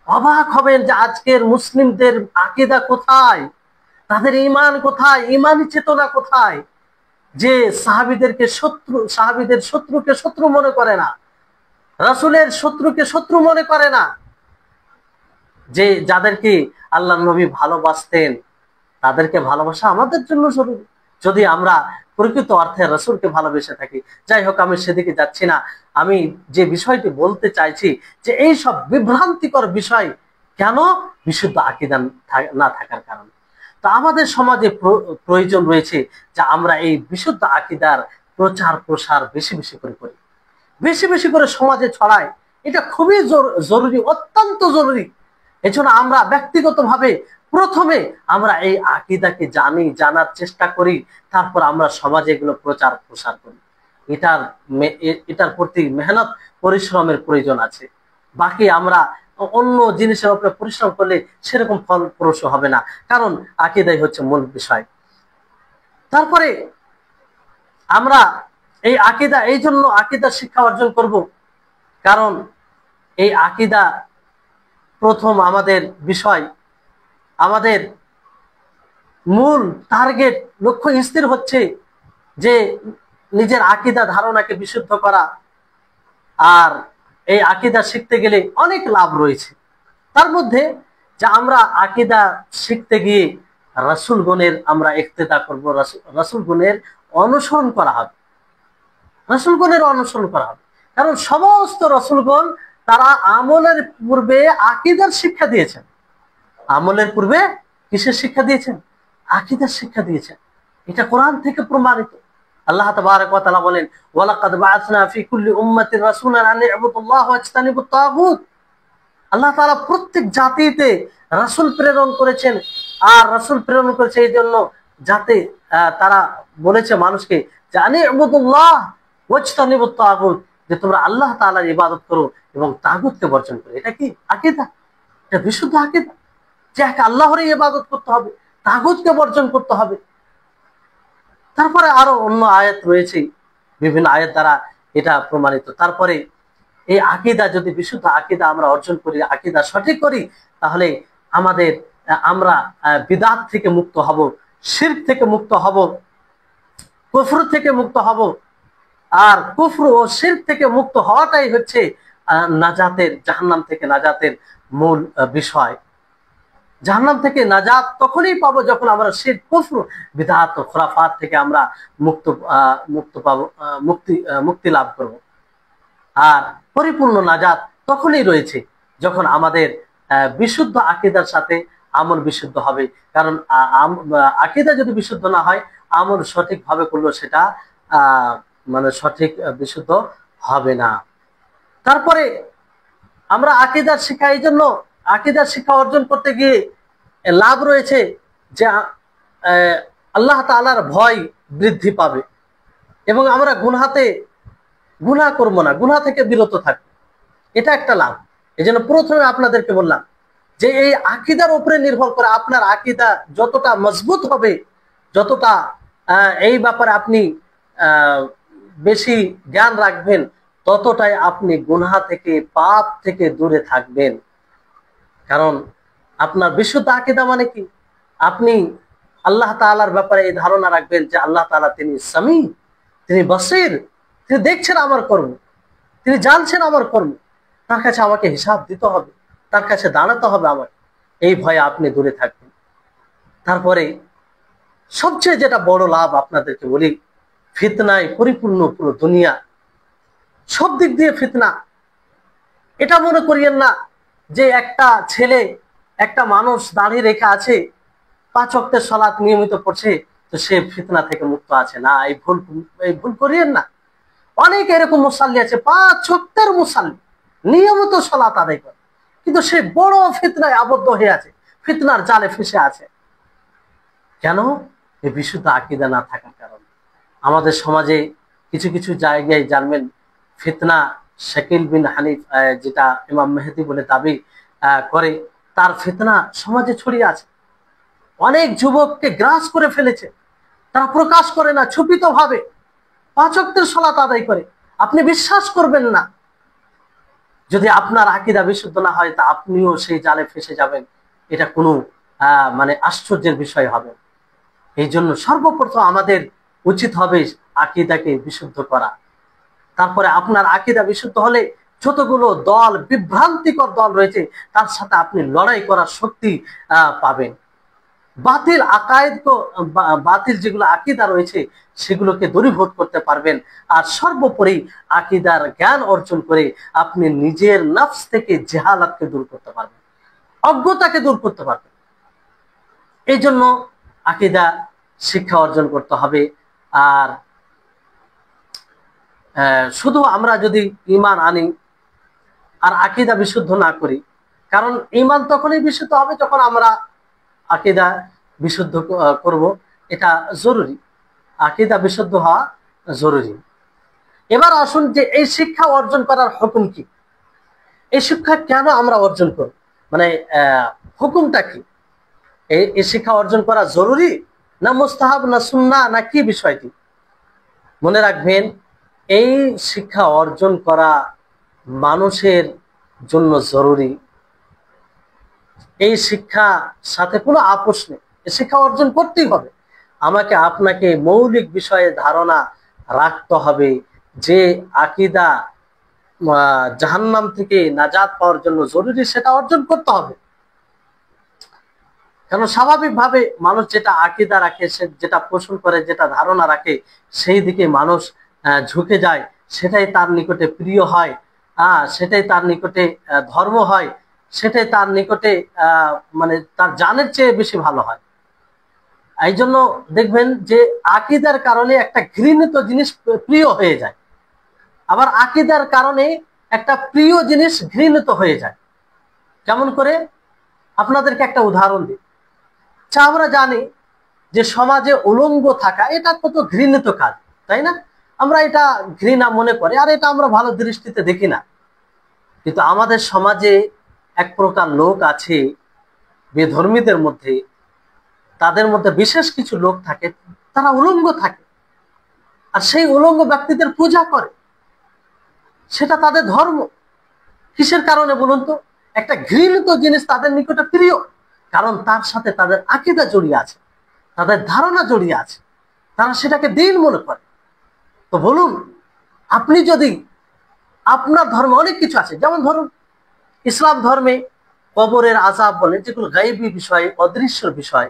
S1: অবাক হবেন যে আজকের মুসলিমদের আকীদা কোথায়, তাদের ঈমান কোথায়, ঈমানী চেতনা কোথায়, যে সাহাবীদেরকে শত্রু, সাহাবীদের শত্রুকে শত্রু মনে করে না, রাসূলের শত্রুকে শত্রু মনে করে না, যে যাদেরকে আল্লাহর নবী ভালোবাসতেন তাদেরকে ভালোবাসা আমাদের জন্য জরুরি, যদি আমরা প্রকৃত অর্থে রাসূলকে ভালোবেসে থাকি। যাই হোক, আমি সেদিকে যাচ্ছি না। আমি যে বিষয়টি বলতে চাইছি যে এই সব বিভ্রান্তিকর বিষয় কেন? বিশুদ্ধ আকীদা না থাকার কারণে। তো আমাদের সমাজে প্রয়োজন রয়েছে যে আমরা এই বিশুদ্ধ আকীদার প্রচার প্রসার বেশি বেশি করে করি, বেশি বেশি করে সমাজে ছড়ায়। এটা খুবই জরুরি, অত্যন্ত জরুরি। এজন্য আমরা ব্যক্তিগতভাবে প্রথমে আমরা এই আকীদাকে জানার চেষ্টা করি, তারপর আমরা সমাজে এগুলো প্রচার প্রসার করি। এটার প্রতি মেহনত পরিশ্রমের প্রয়োজন আছে। বাকি আমরা অন্য জিনিসের উপরে পরিশ্রম করলে সেরকম ফলপ্রসূ হবে না, কারণ আকীদাই হচ্ছে মূল বিষয়। তারপরে আমরা এই আকীদা, এই জন্য আকীদার শিক্ষা অর্জন করব, কারণ এই আকীদা প্রথম আমাদের বিষয়, আমাদের মূল টার্গেট, লক্ষ্য স্থির হচ্ছে যে নিজের আকীদা ধারণাকে বিশুদ্ধ করা। আর এই আকীদা শিখতে গেলে অনেক লাভ রয়েছে। তার মধ্যে যে আমরা আকীদা শিখতে গিয়ে রাসূলগণের আমরা ইক্তেদা করব, রাসূলগণের অনুসরণ করা হবে, রাসূলগণের অনুসরণ করা হবে। কারণ সমস্ত রাসূলগণ তারা আমলের পূর্বে আকীদার শিক্ষা দিয়েছেন। আমলের পূর্বে কিসের শিক্ষা দিয়েছেন? আকীদার শিক্ষা দিয়েছেন। এটা কোরআন থেকে প্রমাণিত। আল্লাহ তাবারক ওয়া তাআলা বলেন, ওয়ালাকাদ বাআসনা ফি কুল্লি উম্মাতির রাসূলান আন ইবুদুল্লাহ ওয়া ইজতানিবুত তাগুত। আল্লাহ তাআলা প্রত্যেক জাতিতে রাসূল প্রেরণ করেছেন, আর রাসূল প্রেরণ করেছে এই জন্য যাতে তারা বলেছে মানুষকে যে আন ইবুদুল্লাহ ওয়া ইজতানিবুত তাগুত, যে তোমরা আল্লাহ তাআলার ইবাদত করো এবং তাগুতকে বর্জন করো। এটা কি আকীদা? এটা বিশুদ্ধ আকীদা যে এক আল্লাহরই ইবাদত করতে হবে, তাগুতকে বর্জন করতে হবে। তারপরে আরো অন্য আয়াত রয়েছে, বিভিন্ন আয়াত দ্বারা এটা প্রমাণিত। তারপরে এই আকীদা, যদি বিশুদ্ধ আকীদা আমরা অর্জন করি, আকীদা সঠিক করি, তাহলে আমরা বিদআত থেকে মুক্ত হব, শিরক থেকে মুক্ত হব, কুফর থেকে মুক্ত হব। আর কুফর ও শিরক থেকে মুক্ত হওয়াটাই হচ্ছে নাজাতের, জাহান্নাম থেকে নাজাতের মূল বিষয়। জাহান্নাম থেকে নাজাত তখনই পাবো যখন আমরা শিরক, কুফর, বিদআত ও খুরাফাত থেকে আমরা মুক্তি লাভ করব। আর পরিপূর্ণ নাজাত তখনই রয়েছে যখন আমাদের বিশুদ্ধ আকীদার সাথে আমল বিশুদ্ধ হবে। কারণ আকীদা যদি বিশুদ্ধ না হয়, আমল সঠিকভাবে করলেও সেটা মানে সঠিক বিশুদ্ধ হবে না। তারপরে আমরা আকীদার শিক্ষা, এই জন্য আকীদার শিক্ষা অর্জন করতে গিয়ে লাভ রয়েছে যে আল্লাহ তাআলার ভয় বৃদ্ধি পাবে এবং আমরা গুনাহ করবো না, গুনাহ থেকে বিরত থাকবো, এটা একটা লাভ। এই জন্য প্রথমে আপনাদেরকে বললাম যে এই আকীদার উপরে নির্ভর করে, আপনার আকীদা যতটা মজবুত হবে, যতটা এই ব্যাপারে আপনি বেশি জ্ঞান রাখবেন, ততটাই আপনি গুনাহ থেকে, পাপ থেকে দূরে থাকবেন। কারণ আপনার বিশুদ্ধ আকীদা মানে কি? আপনি আল্লাহ তাআলার ব্যাপারে এই ধারণা রাখবেন যে আল্লাহ তাআলা তিনি সামি, তিনি বসির, তিনি দেখছেন আমার কর্ম, তিনি জানছেন আমার কর্ম, তার কাছে আমাকে হিসাব দিতে হবে, তার কাছে দাঁড়াতে হবে আমাকে, এই ভয়ে আপনি দূরে থাকবেন। তারপরে সবচেয়ে যেটা বড় লাভ আপনাদেরকে বলি, ফিতনায় পরিপূর্ণ পুরো দুনিয়া, সব দিক দিয়ে ফিতনা। এটা মনে করিয়েন না যে একটা ছেলে, একটা মানুষ দাঁড়িয়ে রেখে আছে, 5 ওয়াক্তের সালাত নিয়মিত পড়ছে, তো সে ফিতনা থেকে মুক্ত আছে, না, এই ভুল করিয়েন না। অনেক এরকম মুসাল্লি আছে, 5 ওয়াক্তের মুসাল্লি, নিয়মিত সালাত আদায় করে, কিন্তু সে বড় ফিতনায় আবদ্ধ হয়ে আছে, ফিতনার জালে ফেসে আছে। কেন? এই বিশুদ্ধ আকীদা না থাকার কারণে। আমাদের সমাজে কিছু কিছু জায়গায় জানবেন ফিতনা, শাকিল বিন হানিফ, যেটা ইমাম মেহেদী বলে দাবি করে, তার ফিতনা সমাজে ছড়িয়ে আছে, অনেক যুবককে গ্রাস করে ফেলেছে। তারা প্রকাশ করে না, ছুপিত ভাবে 5 ওয়াক্তের সালাত আদায় করে। আপনি বিশ্বাস করবেন না, যদি আপনার আকীদা বিশুদ্ধ না হয় তা আপনিও সেই জালে ফেসে যাবেন, এটা কোনো মানে আশ্চর্যের বিষয় হবে। এই জন্য সর্বপ্রথম আমাদের উচিত হবে আকীদাকে বিশুদ্ধ করা। তারপরে আপনার আকীদা বিশুদ্ধ হলে যতগুলো দল, বিভ্রান্তিকর দল রয়েছে, তার সাথে আপনি লড়াই করার শক্তি পাবেন। বাতিল আকায়েদ, বাতিল যেগুলো আকীদা রয়েছে সেগুলোকে দূরীভূত করতে পারবেন। আর সর্বোপরি আকীদার জ্ঞান অর্জন করে আপনি নিজের নফস থেকে জাহালাতকে দূর করতে পারবেন, অজ্ঞতাকে দূর করতে পারবেন। এই জন্য আকীদা শিক্ষা অর্জন করতে হবে। আর শুধু আমরা যদি ঈমান আনি আর আকীদা বিশুদ্ধ না করি, কারণ ঈমান তখনই বিশুদ্ধ হবে যখন আমরা আকীদা বিশুদ্ধ করব, এটা জরুরি, আকীদা বিশুদ্ধ হওয়া জরুরি। এবার আসুন যে এই শিক্ষা অর্জন করার হুকুম কি, এই শিক্ষা কেন আমরা অর্জন করব, মানে হুকুমটা কি, এই শিক্ষা অর্জন করা জরুরি না মুস্তাহাব না সুন্নাহ না কি বিষয়টি? মনে রাখবেন, এই শিক্ষা অর্জন করা মানুষের জন্য জরুরি। এই শিক্ষা সাথে কোনো আপোষ নেই, এই শিক্ষা অর্জন করতেই হবে। আমাকে আপনাকে মৌলিক বিষয়ে ধারণা রাখতে হবে যে আকীদা জাহান্নাম থেকে নাজাত পাওয়ার জন্য জরুরি, সেটা অর্জন করতে হবে। কারণ স্বাভাবিকভাবে মানুষ যেটা আকীদা রাখে, সে যেটা পোষণ করে, যেটা ধারণা রাখে, সেই দিকে মানুষ ঝুঁকে যায়, সেটাই তার নিকটে প্রিয় হয়, সেটাই তার নিকটে ধর্ম হয়, সেটাই তার নিকটে মানে তার জানের চেয়ে বেশি ভালো হয়। এই জন্য দেখবেন যে আকীদার কারণে একটা ঘৃণিত জিনিস প্রিয় হয়ে যায়, আবার আকীদার কারণে একটা প্রিয় জিনিস ঘৃণিত হয়ে যায়। কেমন করে? আপনাদেরকে একটা উদাহরণ দিই। আমরা জানি যে সমাজে উলঙ্গ থাকা এটা কত ঘৃণিত কাজ, তাই না? আমরা এটা ঘৃণা মনে করি, আর এটা আমরা ভালো দৃষ্টিতে দেখি না। কিন্তু আমাদের সমাজে এক প্রকার লোক আছে, বেধর্মীদের মধ্যে, তাদের মধ্যে বিশেষ কিছু লোক থাকে, তারা উলঙ্গ থাকে, আর সেই উলঙ্গ ব্যক্তিদের পূজা করে, সেটা তাদের ধর্ম। কিসের কারণে বলুন তো? একটা ঘৃণিত জিনিস তাদের নিকটে প্রিয়, কারণ তার সাথে তাদের আকীদা জড়িয়ে আছে, তাদের ধারণা জড়িয়ে আছে, তারা সেটাকে দ্বীন মনে করে। তো বলুন, আপনি যদি আপনার ধর্মে অনেক কিছু আছে, যেমন ধরুন ইসলাম ধর্মে কবরের আযাব বলে, যেগুলো গায়েবী বিষয়, অদৃশ্য বিষয়,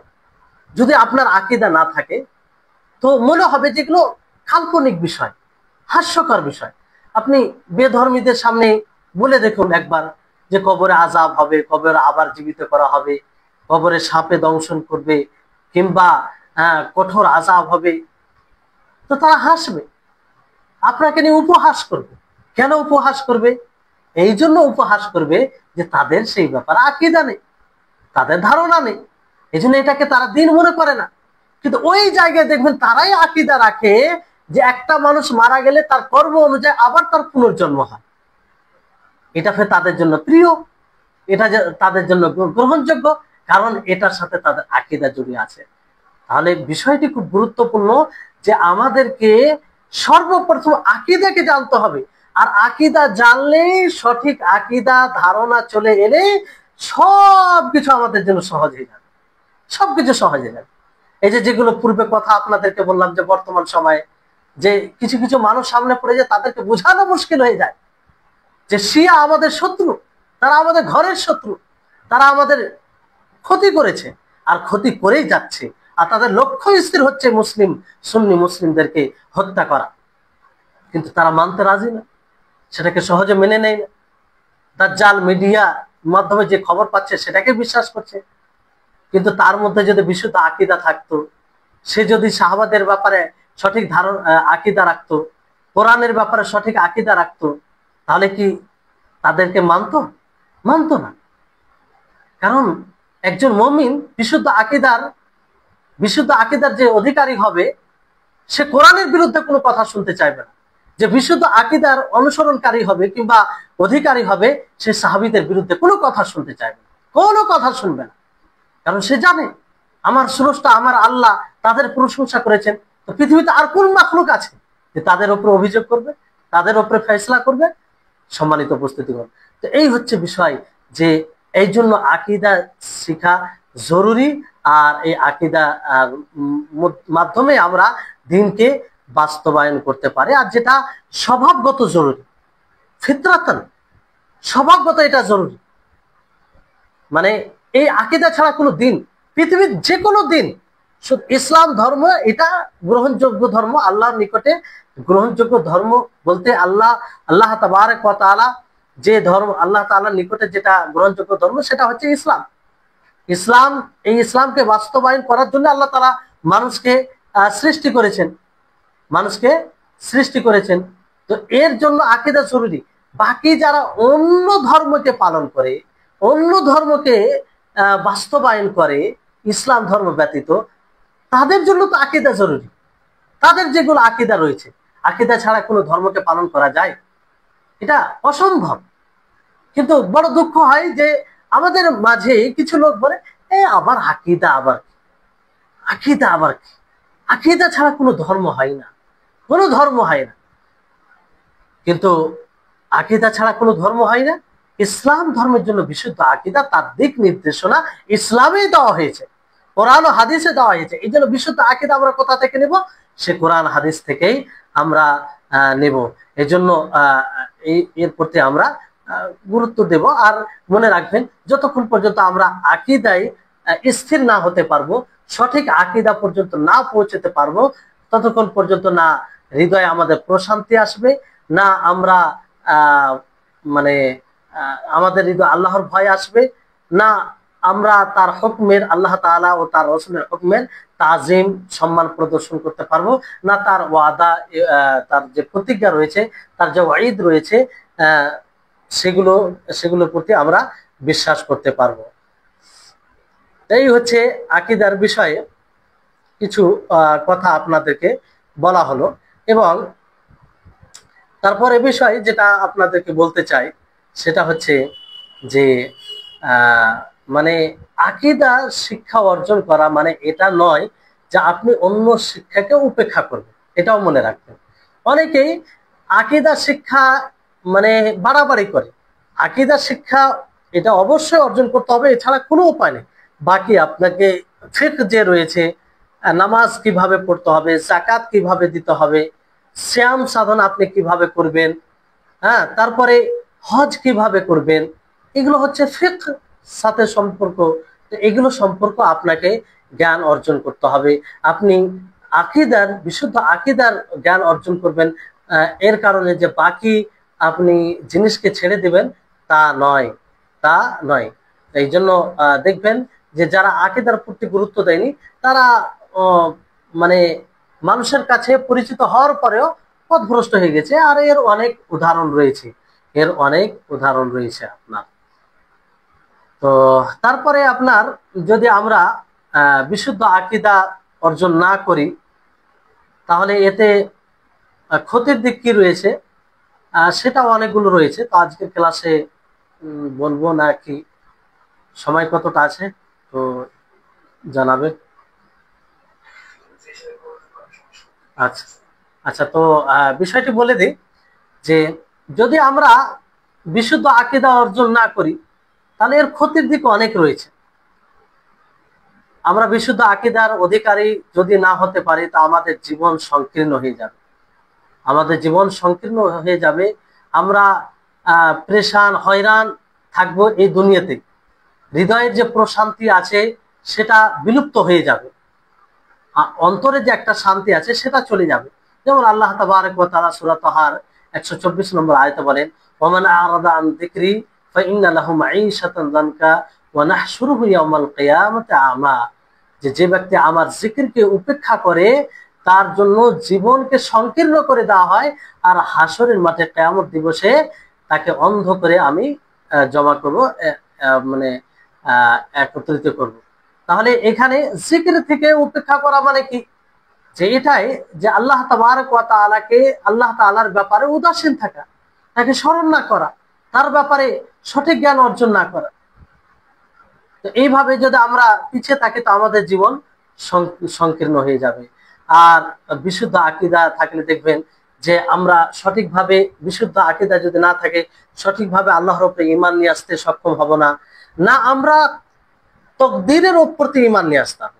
S1: যদি আপনার আকীদা না থাকে তো মনে হবে যেগুলো কাল্পনিক বিষয়, হাস্যকর বিষয়। আপনি বেধর্মীদের সামনে বলে দেখুন একবার যে কবরে আযাব হবে, কবরে আবার জীবিত করা হবে, কবরে সাপে দংশন করবে, কিংবা কঠোর আযাব হবে, তো তারা হাসবে, আপনাকে নিয়ে উপহাস করবে। কেন উপহাস করবে? এই জন্য উপহাস করবে যে তাদের সেই ব্যাপারে আকীদা নেই, তাদের ধারণা নেই, এই জন্য এটাকে তারা দিন মনে করে না। কিন্তু ওই জায়গায় দেখবেন তারাই আকীদা রাখে যে একটা মানুষ মারা গেলে তার কর্ম অনুযায়ী আবার তার পুনর্জন্ম হয়। এটা তাদের জন্য প্রিয়, এটা তাদের জন্য গ্রহণযোগ্য, কারণ এটার সাথে তাদের আকীদা জড়িয়ে আছে। তাহলে বিষয়টি খুব গুরুত্বপূর্ণ যে আমাদেরকে সর্বপ্রথম আকীদাকে জানতে হবে। আর আকীদা জানলে, সঠিক আকীদা ধারণা চলে এলে সবকিছু আমাদের জন্য সহজ হয়ে যাবে, সবকিছু সহজ হয়ে যাবে। এই যে যেগুলো পূর্বে কথা আপনাদেরকে বললাম যে বর্তমান সময়ে যে কিছু কিছু মানুষ সামনে পড়ে যায়, তাদেরকে বোঝানো মুশকিল হয়ে যায় যে শিয়া আমাদের শত্রু, তারা আমাদের ঘরের শত্রু, তারা আমাদের ক্ষতি করেছে আর ক্ষতি করেই যাচ্ছে, আর তাদের লক্ষ্য স্থির হচ্ছে মুসলিম সুন্নি মুসলিমদেরকে হত্যা করা। কিন্তু তারা মানতে রাজি না, সেটাকে সহজে মেনে নেয় না। দাজ্জাল মিডিয়া মাধ্যমে যে খবর পাচ্ছে সেটাকে বিশ্বাস করছে। কিন্তু তার মধ্যে যদি বিশুদ্ধ আকীদা থাকতো, সে যদি সাহাবাদের ব্যাপারে সঠিক আকীদা রাখতো, কোরআনের ব্যাপারে সঠিক আকীদা রাখতো, তাহলে কি তাদেরকে মানতো না। কারণ একজন মুমিন বিশুদ্ধ আকীদার যে অধিকারী হবে, সে কোরআনের বিরুদ্ধে কোনো কথা শুনতে চাইবে না। যে বিশুদ্ধ আকীদার অনুসরণকারী হবে কিংবা অধিকারী হবে, সে সাহাবীদের বিরুদ্ধে কোনো কথা শুনতে চাইবে না, কোনো কথা শুনবে না। কারণ সে জানে আমার স্রষ্টা, আমার আল্লাহ তাদের প্রশংসা করেছেন, তো পৃথিবীতে আর কোন মাখলুক আছে যে তাদের উপরে অভিযোগ করবে, তাদের উপরে ফয়সালা করবে। সম্মানিত উপস্থিতিগণ, তো এই হচ্ছে বিষয় যে এই জন্য আকীদা শিখা জরুরি। আর এই আকীদা মাধ্যমে আমরা দিনকে বাস্তবায়ন করতে পারি। আর যেটা স্বভাবগত জরুরি, ফিতরাতান স্বভাবগত এটা জরুরি। মানে এই আকীদা ছাড়া কোনো দিন, পৃথিবীর যে কোনো দিন, ইসলাম ধর্ম এটা গ্রহণযোগ্য ধর্ম, আল্লাহর নিকটে গ্রহণযোগ্য ধর্ম বলতে আল্লাহ তাবারক ওয়া তাআলা যে ধর্ম, আল্লাহ তাআলার নিকটে যেটা গ্রহণযোগ্য ধর্ম সেটা হচ্ছে ইসলাম। এই ইসলামকে বাস্তবায়ন করার জন্য আল্লাহ তাআলা মানুষকে সৃষ্টি করেছেন। তো এর জন্য আকীদা জরুরি। বাকি যারা অন্য ধর্মকে পালন করে, অন্য ধর্মকে বাস্তবায়ন করে ইসলাম ধর্ম ব্যতীত, তাদের জন্য তো আকীদা জরুরি। তাদের যেগুলো আকীদা রয়েছে, আকীদা ছাড়া কোনো ধর্মকে পালন করা যায়? এটা অসম্ভব। কিন্তু বড় দুঃখ হয় যে আমাদের মাঝে কিছু লোক বলে আবার আকীদা আবার কি, আকীদা ছাড়া কোনো ধর্ম হয় না, কোনো ধর্ম হয় না। কিন্তু আকীদা ছাড়া কোনো ধর্ম হয় না। ইসলাম ধর্মের জন্য বিশুদ্ধ আকীদা, তার দিক নির্দেশনা ইসলামে দেওয়া হয়েছে, কোরআন ও হাদিসে দেওয়া হয়েছে। এই জন্য বিশুদ্ধ আকীদা আমরা কোথা থেকে নেব? সে কোরআন হাদিস থেকেই আমরা নেব। এই জন্য এর প্রতি আমরা গুরুত্ব দেব। আর মনে রাখবেন, যতক্ষণ পর্যন্ত আমরা আকীদায় স্থির না হতে পারবো, সঠিক আকীদা পর্যন্ত না পৌঁছতে পারবো, ততক্ষণ পর্যন্ত না হৃদয়ে আমাদের প্রশান্তি আসবে, না আমরা মানে আমাদের হৃদয় আল্লাহর ভয় আসবে, না আমরা তার হুকমের, আল্লাহ তাআলা ও তার রাসূলের হুকমের তাজিম সম্মান প্রদর্শন করতে পারবো, না তার ওয়াদা, তার যে প্রতিজ্ঞা রয়েছে, তার যে ওয়াইদ রয়েছে, সেগুলোর প্রতি আমরা বিশ্বাস করতে পারবো। এই হচ্ছে আকীদার বিষয়ে কিছু কথা আপনাদেরকে বলা হলো। এবং তারপরে বিষয় যেটা আপনাদেরকে বলতে চাই সেটা হচ্ছে যে মানে আকীদা শিক্ষা অর্জন করা মানে এটা নয় যে আপনি অন্য শিক্ষাকে উপেক্ষা করবেন, এটাও মনে রাখবেন। অনেকেই আকীদা শিক্ষা মানে বাড়াবাড়ি করে। আকীদা শিক্ষা এটা অবশ্যই অর্জন করতে হবে, এছাড়া কোনো উপায় নেই। বাকি আপনাকে ফিকহ যে রয়েছে, নামাজ কিভাবে পড়তে হবে, যাকাত কিভাবে দিতে হবে, সিয়াম সাধন আপনি কিভাবে করবেন, হ্যাঁ, তারপরে হজ কিভাবে করবেন, এগুলো হচ্ছে ফিকহ সাথে সম্পর্ক। এগুলো সম্পর্ক আপনাকে জ্ঞান অর্জন করতে হবে। আপনি বিশুদ্ধ আকীদার জ্ঞান অর্জন করবেন, এর কারণে যে বাকি আপনি জিনিসকে ছেড়ে দিবেন তা নয়। এই জন্য দেখবেন যে যারা আকীদার প্রতি গুরুত্ব দেয়নি, তারা মানে মানুষের কাছে পরিচিত হওয়ার পরেও পথভ্রষ্ট হয়ে গেছে। আর এর অনেক উদাহরণ রয়েছে। এর অনেক উদাহরণ রয়েছে আপনার। তো তারপরে আপনার যদি আমরা বিশুদ্ধ আকীদা অর্জন না করি, তাহলে এতে ক্ষতির দিক কি রয়েছে সেটা অনেকগুলো রয়েছে। তো আজকের ক্লাসে বলবো নাকি, সময় কতটা আছে তো জানাবে। আচ্ছা আচ্ছা, তো বিষয়টি বলে দিই যে যদি আমরা বিশুদ্ধ আকীদা অর্জন না করি, তাহলে এর ক্ষতির দিক অনেক রয়েছে। আমরা বিশুদ্ধ আকীদার অধিকারী যদি না হতে পারি, তা আমাদের জীবন সংকীর্ণ হয়ে যাবে। আমাদের জীবন সংকীর্ণ হয়ে যাবে। আমরা পেরেশান হয়রান থাকবো এই দুনিয়াতে। হৃদয়ের যে প্রশান্তি আছে সেটা বিলুপ্ত হয়ে যাবে। অন্তরে যে একটা শান্তি আছে সেটা চলে যাবে। যেমন আল্লাহ তাবারক ওয়া তাআলা সূরা তাহার 124 নম্বর আয়াতে বলেন, ওমান আরাদা আন যিকরি ফাইন্না লাহু মাঈশাতান যানকা ওয়া নাহশুরুহু ইয়াওমাল কিয়ামাতি আমা। যে ব্যক্তি আমার জিকিরকে উপেক্ষা করে, তার জন্য জীবনকে সংকীর্ণ করে দেওয়া হয়, আর হাসরের মাঠে কিয়ামত দিবসে তাকে অন্ধ করে আমি জমা করব, মানে একত্রিত করব। তাহলে এখানে জিকির থেকে উপেক্ষা করা মানে কি, যে এটাই যে আল্লাহ তাবারক ওয়া তাআলাকে, আল্লাহ তাআলার ব্যাপারে উদাসীন থাকা, তাকে স্মরণ না করা, তার ব্যাপারে সঠিক জ্ঞান অর্জন না করা। তো এইভাবে যদি আমরা পিছিয়ে থাকি, তো আমাদের জীবন সংকীর্ণ হয়ে যাবে। আর বিশুদ্ধ আকীদা থাকলে দেখবেন যে আমরা সঠিকভাবে, বিশুদ্ধ আকীদা যদি না থাকে, সঠিকভাবে আল্লাহর উপরে ঈমান নিয়ে আসতে সক্ষম হব না। না আমরা তকদিরের প্রতি ঈমান নিয়ে আসতাম।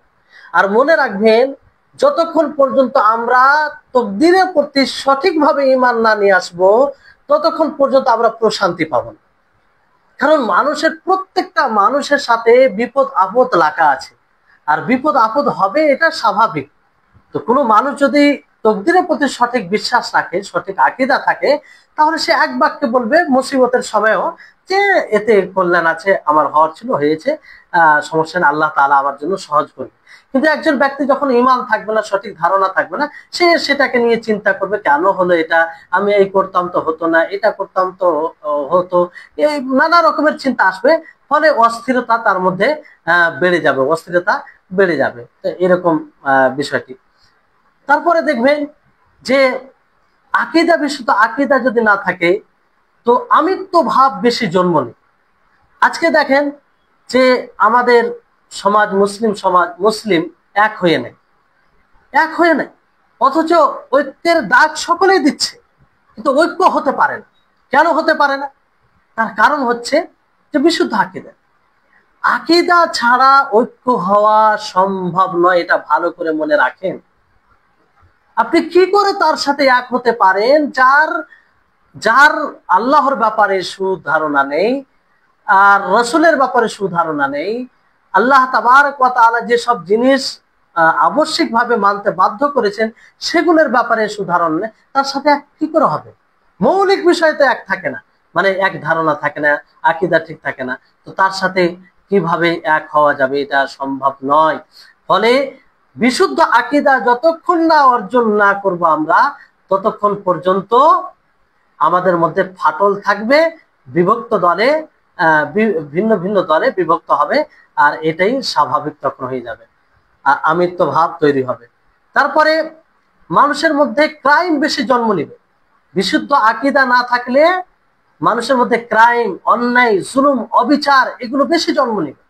S1: আর মনে রাখবেন, যতক্ষণ পর্যন্ত আমরা তকদিরের প্রতি সঠিকভাবে ঈমান না নিয়ে আসবো, ততক্ষণ পর্যন্ত আমরা প্রশান্তি পাবো না। কারণ মানুষের, প্রত্যেকটা মানুষের সাথে বিপদ আপদ লাগা আছে, আর বিপদ আপদ হবে, এটা স্বাভাবিক। তো কোনো মানুষ যদি তকদিরের প্রতি সঠিক বিশ্বাস রাখে, সঠিক আকীদা থাকে, তাহলে সে এক বাক্যে বলবে মুসিবতের সময়ও যে এতে কল্যাণ আছে, আমার হওয়ার ছিল, হয়েছে, সমস্যা না, আল্লাহ তাআলা আমার জন্য সহজ করবে। কিন্তু একজন ব্যক্তি যখন ঈমান থাকবে না, সঠিক ধারণা থাকবে না, সে সেটাকে নিয়ে চিন্তা করবে, কেন হলো এটা, আমি এই করতাম তো হতো না, এটা করতাম তো হতো, এই নানা রকমের চিন্তা আসবে। ফলে অস্থিরতা তার মধ্যে বেড়ে যাবে, অস্থিরতা বেড়ে যাবে। তো এরকম বিষয়টি। তারপরে দেখবেন যে আকীদা, বিশুদ্ধ আকীদা যদি না থাকে, তো আমিত্ব ভাব বেশি জন্ম নেয়। আজকে দেখেন যে আমাদের সমাজ, মুসলিম সমাজ, মুসলিম এক হয়ে নেয়, এক হয়ে নেয়, অথচ ঐক্যের ডাক সকলেই দিচ্ছে, কিন্তু ঐক্য হতে পারে না। কেন হতে পারে না? তার কারণ হচ্ছে যে বিশুদ্ধ আকীদা। আকীদা ছাড়া ঐক্য হওয়া সম্ভব নয়, এটা ভালো করে মনে রাখেন। আপনি কি করে তার সাথে এক হতে পারেন যার যার আল্লাহর ব্যাপারে সুধারণা নেই, আর রসুলের ব্যাপারে সুধারণা নেই, আল্লাহ তাবারক ওয়া তাআলা যেসব জিনিস আবশ্যিকভাবে মানতে বাধ্য করেছেন সেগুলোর ব্যাপারে সুধারণা নেই, তার সাথে এক কি করে হবে? মৌলিক বিষয় তো এক থাকে না, মানে এক ধারণা থাকে না, আকীদা ঠিক থাকে না, তো তার সাথে কিভাবে এক হওয়া যাবে? এটা সম্ভব নয়। ফলে বিশুদ্ধ আকীদা যতক্ষণ না অর্জন না করব আমরা, ততক্ষণ পর্যন্ত আমাদের মধ্যে ফাটল থাকবে, বিভক্ত দলে, ভিন্ন ভিন্ন দলে বিভক্ত হবে, আর এটাই স্বাভাবিক তখন হয়ে যাবে, আর আমিত্ব ভাব তৈরি হবে। তারপরে মানুষের মধ্যে ক্রাইম বেশি জন্ম নিবে। বিশুদ্ধ আকীদা না থাকলে মানুষের মধ্যে ক্রাইম, অন্যায়, জুলুম, অবিচার এগুলো বেশি জন্ম নিবে।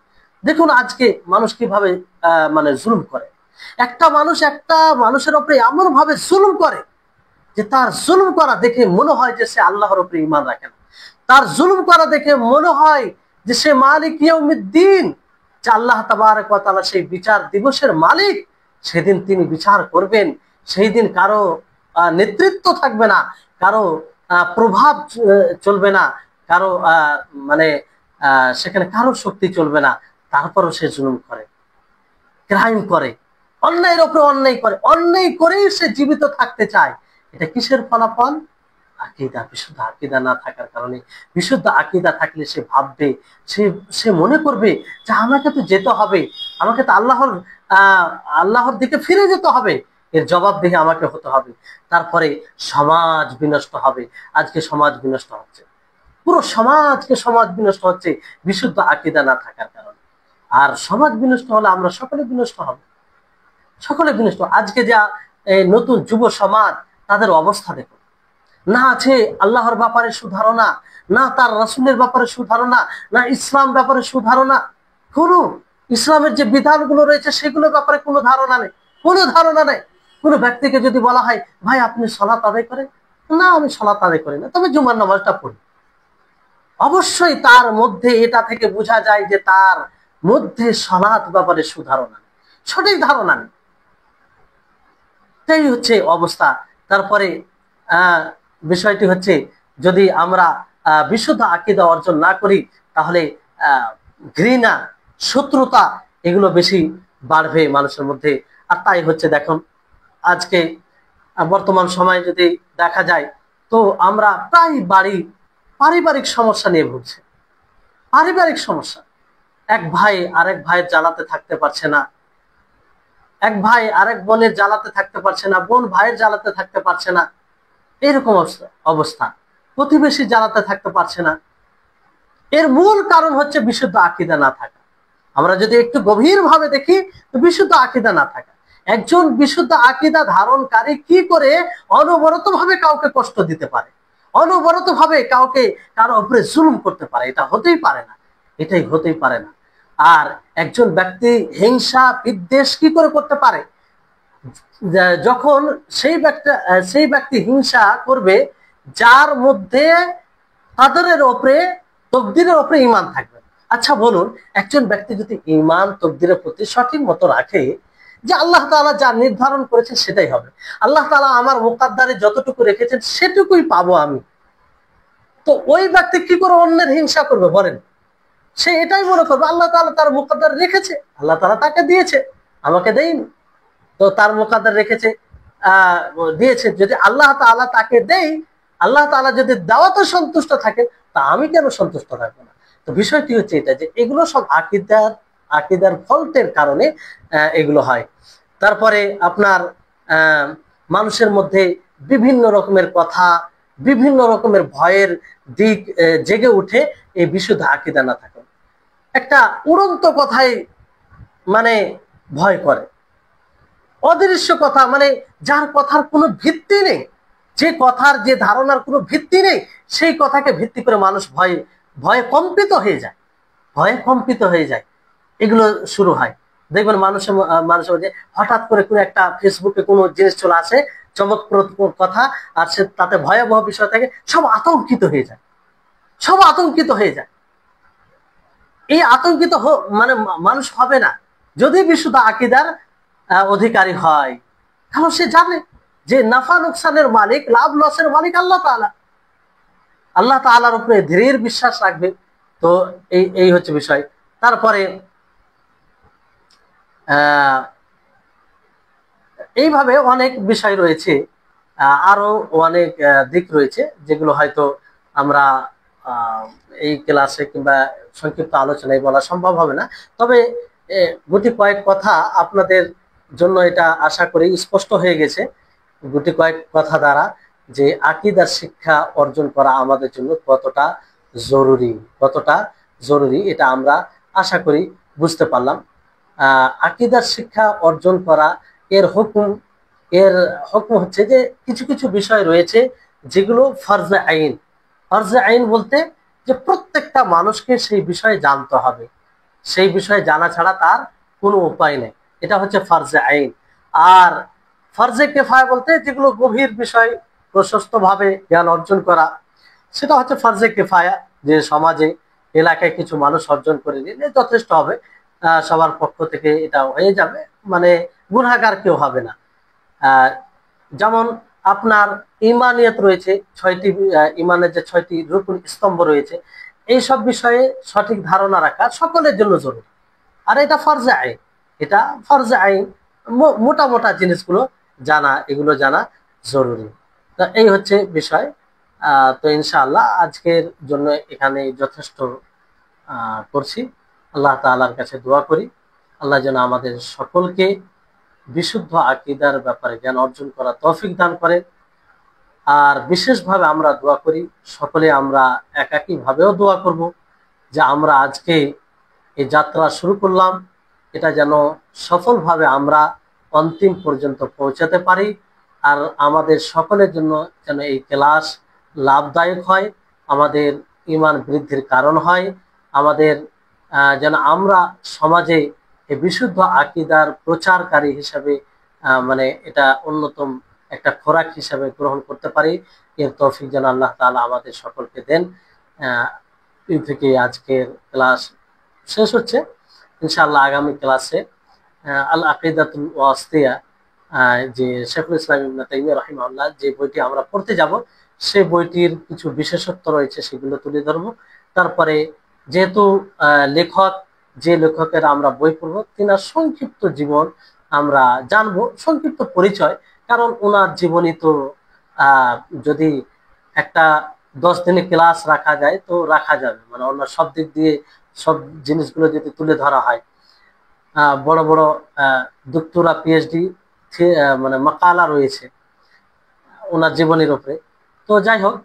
S1: দেখুন আজকে মানুষ কিভাবে মানে জুলুম করে। একটা মানুষের উপরে এমন ভাবে জুলুম করে যে তার জুলুম করা দেখে মনে হয় যে সে আল্লাহর উপরে ঈমান রাখে না। তার জুলুম করা দেখে মনে হয় যে সে মালিক ইয়াউমিদ্দিন, যে আল্লাহ তাবারক ওয়া তাআলা সেই বিচার দিবসের মালিক। সেদিন তিনি বিচার করবেন, সেই দিন কারো নেতৃত্ব থাকবে না, কারো প্রভাব চলবে না, কারো মানে সেখানে কারো শক্তি চলবে না। তারপরও সে জুলুম করে, ক্রাইম করে, অন্যায়ের উপরে অন্যায় করে, অন্যায় করেই সে জীবিত থাকতে চায়। এটা কিসের ফলাফল? আকীদা। বিশুদ্ধ আকীদা না থাকার কারণে। বিশুদ্ধ আকীদা থাকলে সে ভাববে, সে মনে করবে যে আমাকে তো যেতে হবে, আমাকে তো আল্লাহর দিকে ফিরে যেতে হবে, এর জবাবদিহি আমাকে হতে হবে। তারপরে সমাজ বিনষ্ট হবে। আজকে সমাজ বিনষ্ট হচ্ছে। পুরো সমাজ বিনষ্ট হচ্ছে বিশুদ্ধ আকীদা না থাকার কারণে। আর সমাজ বিনষ্ট হলে আমরা সকলে বিনষ্ট হব, সকলে বিনষ্ট। আজকে যা নতুন যুব সমাজ, তাদের অবস্থা দেখো, না আছে আল্লাহর ব্যাপারে সুধারণা, না তার রাসূলের ব্যাপারে সুধারণা, না ইসলাম ব্যাপারে সুধারণা, কোনো ইসলামের যে বিধানগুলো রয়েছে সেগুলোর ব্যাপারে কোনো ধারণা নেই, কোনো ধারণা নেই। কোনো ব্যক্তিকে যদি বলা হয়, ভাই আপনি সালাত আদায় করেন? না, আমি সালাত আদায় করি না, তবে জুমার নামাজটা পড়ি। অবশ্যই তার মধ্যে এটা থেকে বোঝা যায় যে তার মধ্যে সালাত ব্যাপারে সুধারণা নেই, সঠিক ধারণা নেই। এটাই হচ্ছে অবস্থা। তারপরে বিষয়টি হচ্ছে, যদি আমরা বিশুদ্ধ আকীদা অর্জন না করি, তাহলে ঘৃণা, শত্রুতা এগুলো বেশি বাড়বে মানুষের মধ্যে। আর তাই হচ্ছে, দেখুন আজকে বর্তমান সময়ে যদি দেখা যায়, তো আমরা প্রায় পারিবারিক সমস্যা নিয়ে ভুগছি। পারিবারিক সমস্যা, এক ভাই আরেক ভাইয়ের জ্বালাতে থাকতে পারছে না, এক ভাই আরেক বোনের জ্বালাতে থাকতে পারছে না, বোন ভাইয়ের জ্বালাতে থাকতে পারছে না, এরকম অবস্থা। প্রতিবেশী জ্বালাতে থাকতে পারছে না। এর মূল কারণ হচ্ছে বিশুদ্ধ আকীদা না থাকা। আমরা যদি একটু গভীর ভাবে দেখি, তো বিশুদ্ধ আকীদা না থাকা। একজন বিশুদ্ধ আকীদা ধারণকারী কি করে অনবরত ভাবে কাউকে কষ্ট দিতে পারে, অনবরত ভাবে কারো উপরে জুলুম করতে পারে? এটা হতেই পারে না, এটাই হতেই পারে না। আর একজন ব্যক্তি হিংসা বিদ্বেষ কি করে করতে পারে? যখন সেই ব্যক্তি হিংসা করবে যার মধ্যে কাদরের ওপরে, তকদিরের ওপরে ঈমান থাকবে। আচ্ছা বলুন, একজন ব্যক্তি যদি ঈমান তকদিরের প্রতি সঠিক মতো রাখে, যে আল্লাহ তাআলা যা নির্ধারণ করেছেন সেটাই হবে, আল্লাহ তাআলা আমার মুকদ্দারে যতটুকু রেখেছেন সেটুকুই পাবো আমি, তো ওই ব্যক্তি কি করে অন্যের হিংসা করবে বলেন? সে এটাই মনে করবে আল্লাহ তাআলা তার মুকদ্দারে রেখেছে, আল্লাহ তাআলা তাকে দিয়েছে, আমাকে দেয়নি, তো তার মুকদ্দার রেখেছে, দিয়েছে। যদি আল্লাহ তাআলা তাকে দেয়, আল্লাহ তাআলা যদি দেওয়াতে সন্তুষ্ট থাকে, তা আমি কেন সন্তুষ্ট থাকবো না? তো বিষয়টি হচ্ছে এটা, যে এগুলো সব আকীদার ফল্টের কারণে এগুলো হয়। তারপরে আপনার মানুষের মধ্যে বিভিন্ন রকমের কথা, বিভিন্ন রকমের ভয়ের দিক জেগে উঠে এই বিশুদ্ধ আকীদা না থাকে। একটা উড়ন্ত কথাই মানে ভয় করে, অদৃশ্য কথা, মানে যার কথার কোনো ভিত্তি নেই, যে কথার যে ধারণার কোনো ভিত্তি নেই, সেই কথাকে ভিত্তি করে মানুষ ভয়ে কম্পিত হয়ে যায়, ভয়ে কম্পিত হয়ে যায়। এগুলো শুরু হয়, দেখবেন মানুষের মধ্যে হঠাৎ করে কোনো একটা ফেসবুকে কোনো জিনিস চলে আসে, চমকপ্রদ কথা, আর সে তাতে ভয়াবহ বিষয় থাকে, সব আতঙ্কিত হয়ে যায়, সব আতঙ্কিত হয়ে যায়। এই আতঙ্কিত মানে মানুষ হবে না যদি বিশুদ্ধ আকীদার অধিকারী হয়। কারণ সে জানে যে নাফা নোকসানের মালিক, লাভ লসের মালিক আল্লাহ তাআলা, আল্লাহ তাআলার উপরে দৃঢ় বিশ্বাস রাখবে। তো এই হচ্ছে বিষয়। তারপরে এইভাবে অনেক বিষয় রয়েছে, আরো অনেক দিক রয়েছে, যেগুলো হয়তো আমরা এই ক্লাসে কিংবা সংক্ষিপ্ত আলোচনায় বলা সম্ভব হবে না। তবে গুটি কয়েক কথা আপনাদের জন্য এটা আশা করি স্পষ্ট হয়ে গেছে, গুটি কয়েক কথা দ্বারা, যে আকীদার শিক্ষা অর্জন করা আমাদের জন্য কতটা জরুরি, এটা আমরা আশা করি বুঝতে পারলাম। আকীদার শিক্ষা অর্জন করা, এর হুকুম হচ্ছে যে কিছু কিছু বিষয় রয়েছে যেগুলো ফরজে আইন। ফরজে আইন বলতে যে প্রত্যেকটা মানুষকে সেই বিষয়ে জানতে হবে, সেই বিষয়ে জানা ছাড়া তার কোনো উপায় নেই, এটা হচ্ছে ফরজে আইন। আর ফরজে কিফায়া বলতে যেগুলো গভীর বিষয় প্রশস্ত ভাবে জ্ঞান অর্জন করা, সেটা হচ্ছে ফরজে কিফায়া, যে সমাজে এলাকায় কিছু মানুষ অর্জন করে নিলে যথেষ্ট হবে, সবার পক্ষ থেকে এটা হয়ে যাবে, মানে গুনাহগার কেউ হবে না। যেমন আপনার ইমানিয়ত রয়েছে, ইমানের যে 6টি রুকুন স্তম্ভ রয়েছে, এই সব বিষয়ে সঠিক ধারণা রাখা সকলের জন্য জরুরি। আর এটা ফরজে আইন, এটা ফরজে আইন, মোটা জিনিসগুলো জানা, এগুলো জানা জরুরি। তো এই হচ্ছে বিষয়। তো ইনশাআল্লাহ আজকের জন্য এখানে যথেষ্ট করছি। আল্লাহ তাআলার কাছে দোয়া করি, আল্লাহ যেন আমাদের সকলকে বিশুদ্ধ আকীদার ব্যাপারে জ্ঞান অর্জন করা তৌফিক দান করে। আর বিশেষভাবে আমরা দোয়া করি, সকলে আমরা একাকী ভাবেও দোয়া করব যে আমরা আজকে এই যাত্রা শুরু করলাম, এটা যেন সফলভাবে আমরা অন্তিম পর্যন্ত পৌঁছাতে পারি। আর আমাদের সকলের জন্য যেন এই ক্লাস লাভদায়ক হয়, আমাদের ঈমান বৃদ্ধির কারণ হয়, আমাদের যেন আমরা সমাজে এই বিশুদ্ধ আকীদার প্রচারকারী হিসাবে মানে এটা অন্যতম একটা খোরাক হিসাবে গ্রহণ করতে পারি। এর তৌফিক যেন আল্লাহ তাআলা আমাদের সকলকে দেন। এই থেকে আজকের ক্লাস শেষ হচ্ছে। ইনশাআল্লাহ আগামী ক্লাসে আল আকিদাতুল ওয়াসিতিয়া, যে শেখুল ইসলাম ইবনে তাইমিয়া রাহিমাহুল্লাহ যে বইটি আমরা পড়তে যাব, সেই বইটির কিছু বিশেষত্ব রয়েছে সেগুলো তুলে ধরবো। তারপরে যেহেতু লেখক, যে লেখকের আমরা বই পড়বো, তিনার সংক্ষিপ্ত জীবন আমরা জানবো, সংক্ষিপ্ত পরিচয়। কারণ ওনার জীবনী তো যদি একটা 10 দিনে ক্লাস রাখা যায় তো রাখা যাবে, মানে অন্য সব দিক দিয়ে সব জিনিসগুলো যদি তুলে ধরা হয়। বড় বড় ডক্টরা পিএইচডি মানে মাকালা রয়েছে ওনার জীবনীর উপরে। তো যাই হোক,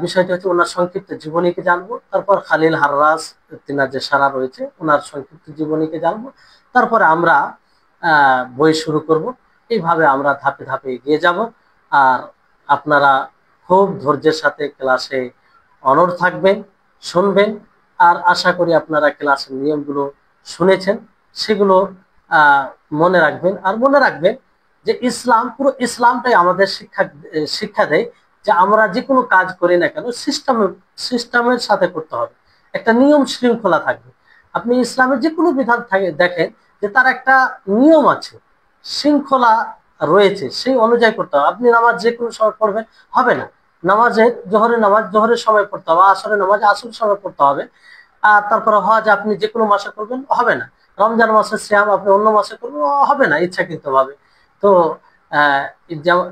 S1: বিষয়টা হচ্ছে ওনার সংক্ষিপ্ত জীবনীকে জানবো, তারপর খালিল হার্রাস তিনার যে সারা রয়েছে ওনার সংক্ষিপ্ত জীবনীকে জানবো, তারপরে আমরা বই শুরু করব। এইভাবে আমরা ধাপে ধাপে এগিয়ে যাব। আর আপনারা খুব ধৈর্যের সাথে ক্লাসে অনড় থাকবেন, শুনবেন। আর আশা করি আপনারা ক্লাসের নিয়মগুলো শুনেছেন, সেগুলো মনে রাখবেন। আর মনে রাখবেন যে ইসলাম, পুরো ইসলামটাই আমাদের শিক্ষা দেয় যে আমরা যে কোনো কাজ করি না কেন সিস্টেমের সাথে করতে হবে, একটা নিয়ম শৃঙ্খলা থাকবে। আপনি ইসলামের যে কোনো বিধান থাকে দেখেন যে তার একটা নিয়ম আছে, শৃঙ্খলা রয়েছে, সেই অনুযায়ী করতে হবে। আপনি নামাজ যে কোনো সময় পড়বেন হবে না, নামাজের জোহরের নামাজ জোহরের সময় পড়তে হবে, আসরের নামাজ আসরের সময় পড়তে হবে। আর তারপরে হজ আপনি যে কোনো মাসে করবেন হবে না, রমজান মাসের সিয়াম আপনি অন্য মাসে করবেন হবে না ইচ্ছাকৃত ভাবে। তো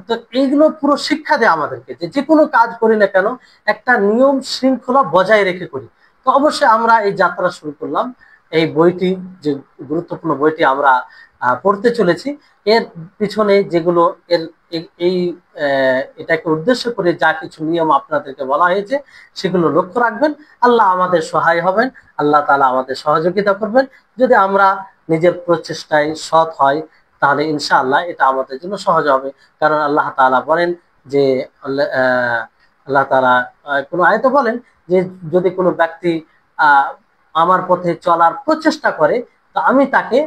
S1: তো এইগুলো পুরো শিক্ষা দেয় আমাদেরকে যে যে কোনো কাজ করি না কেন একটা নিয়ম শৃঙ্খলা বজায় রেখে করি। তো অবশ্যই আমরা এই যাত্রা শুরু করলাম, এই বইটি যে গুরুত্বপূর্ণ বইটি আমরা পড়তে চলেছি, এর পিছনে যেগুলো এর এই এটাকে উদ্দেশ্য করে যা কিছু নিয়ম আপনাদেরকে বলা হয়েছে সেগুলো লক্ষ্য রাখবেন। আল্লাহ আমাদের সহায় হবেন, আল্লাহ তাআলা আমাদের সহযোগিতা করবেন। যদি আমরা নিজের প্রচেষ্টায় সৎ হয় তাহলে ইনশাআল্লাহ এটা আমাদের জন্য সহজ হবে। কারণ আল্লাহ তাআলা বলেন যে আল্লাহ তাআলা কোনো আয়াতে বলেন যে যদি কোনো ব্যক্তি আমার পথে চলার প্রচেষ্টা করে তো আমি তাকে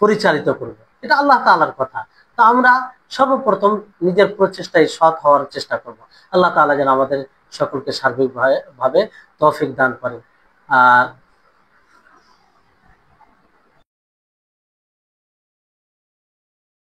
S1: পরিচালিত করব, এটা আল্লাহ তাআলার কথা। তো আমরা সর্বপ্রথম নিজের প্রচেষ্টায় সৎ হওয়ার চেষ্টা করব। আল্লাহ তাআলা যেন আমাদের সকলকে সার্বিকভাবে তৌফিক দান করেন। আর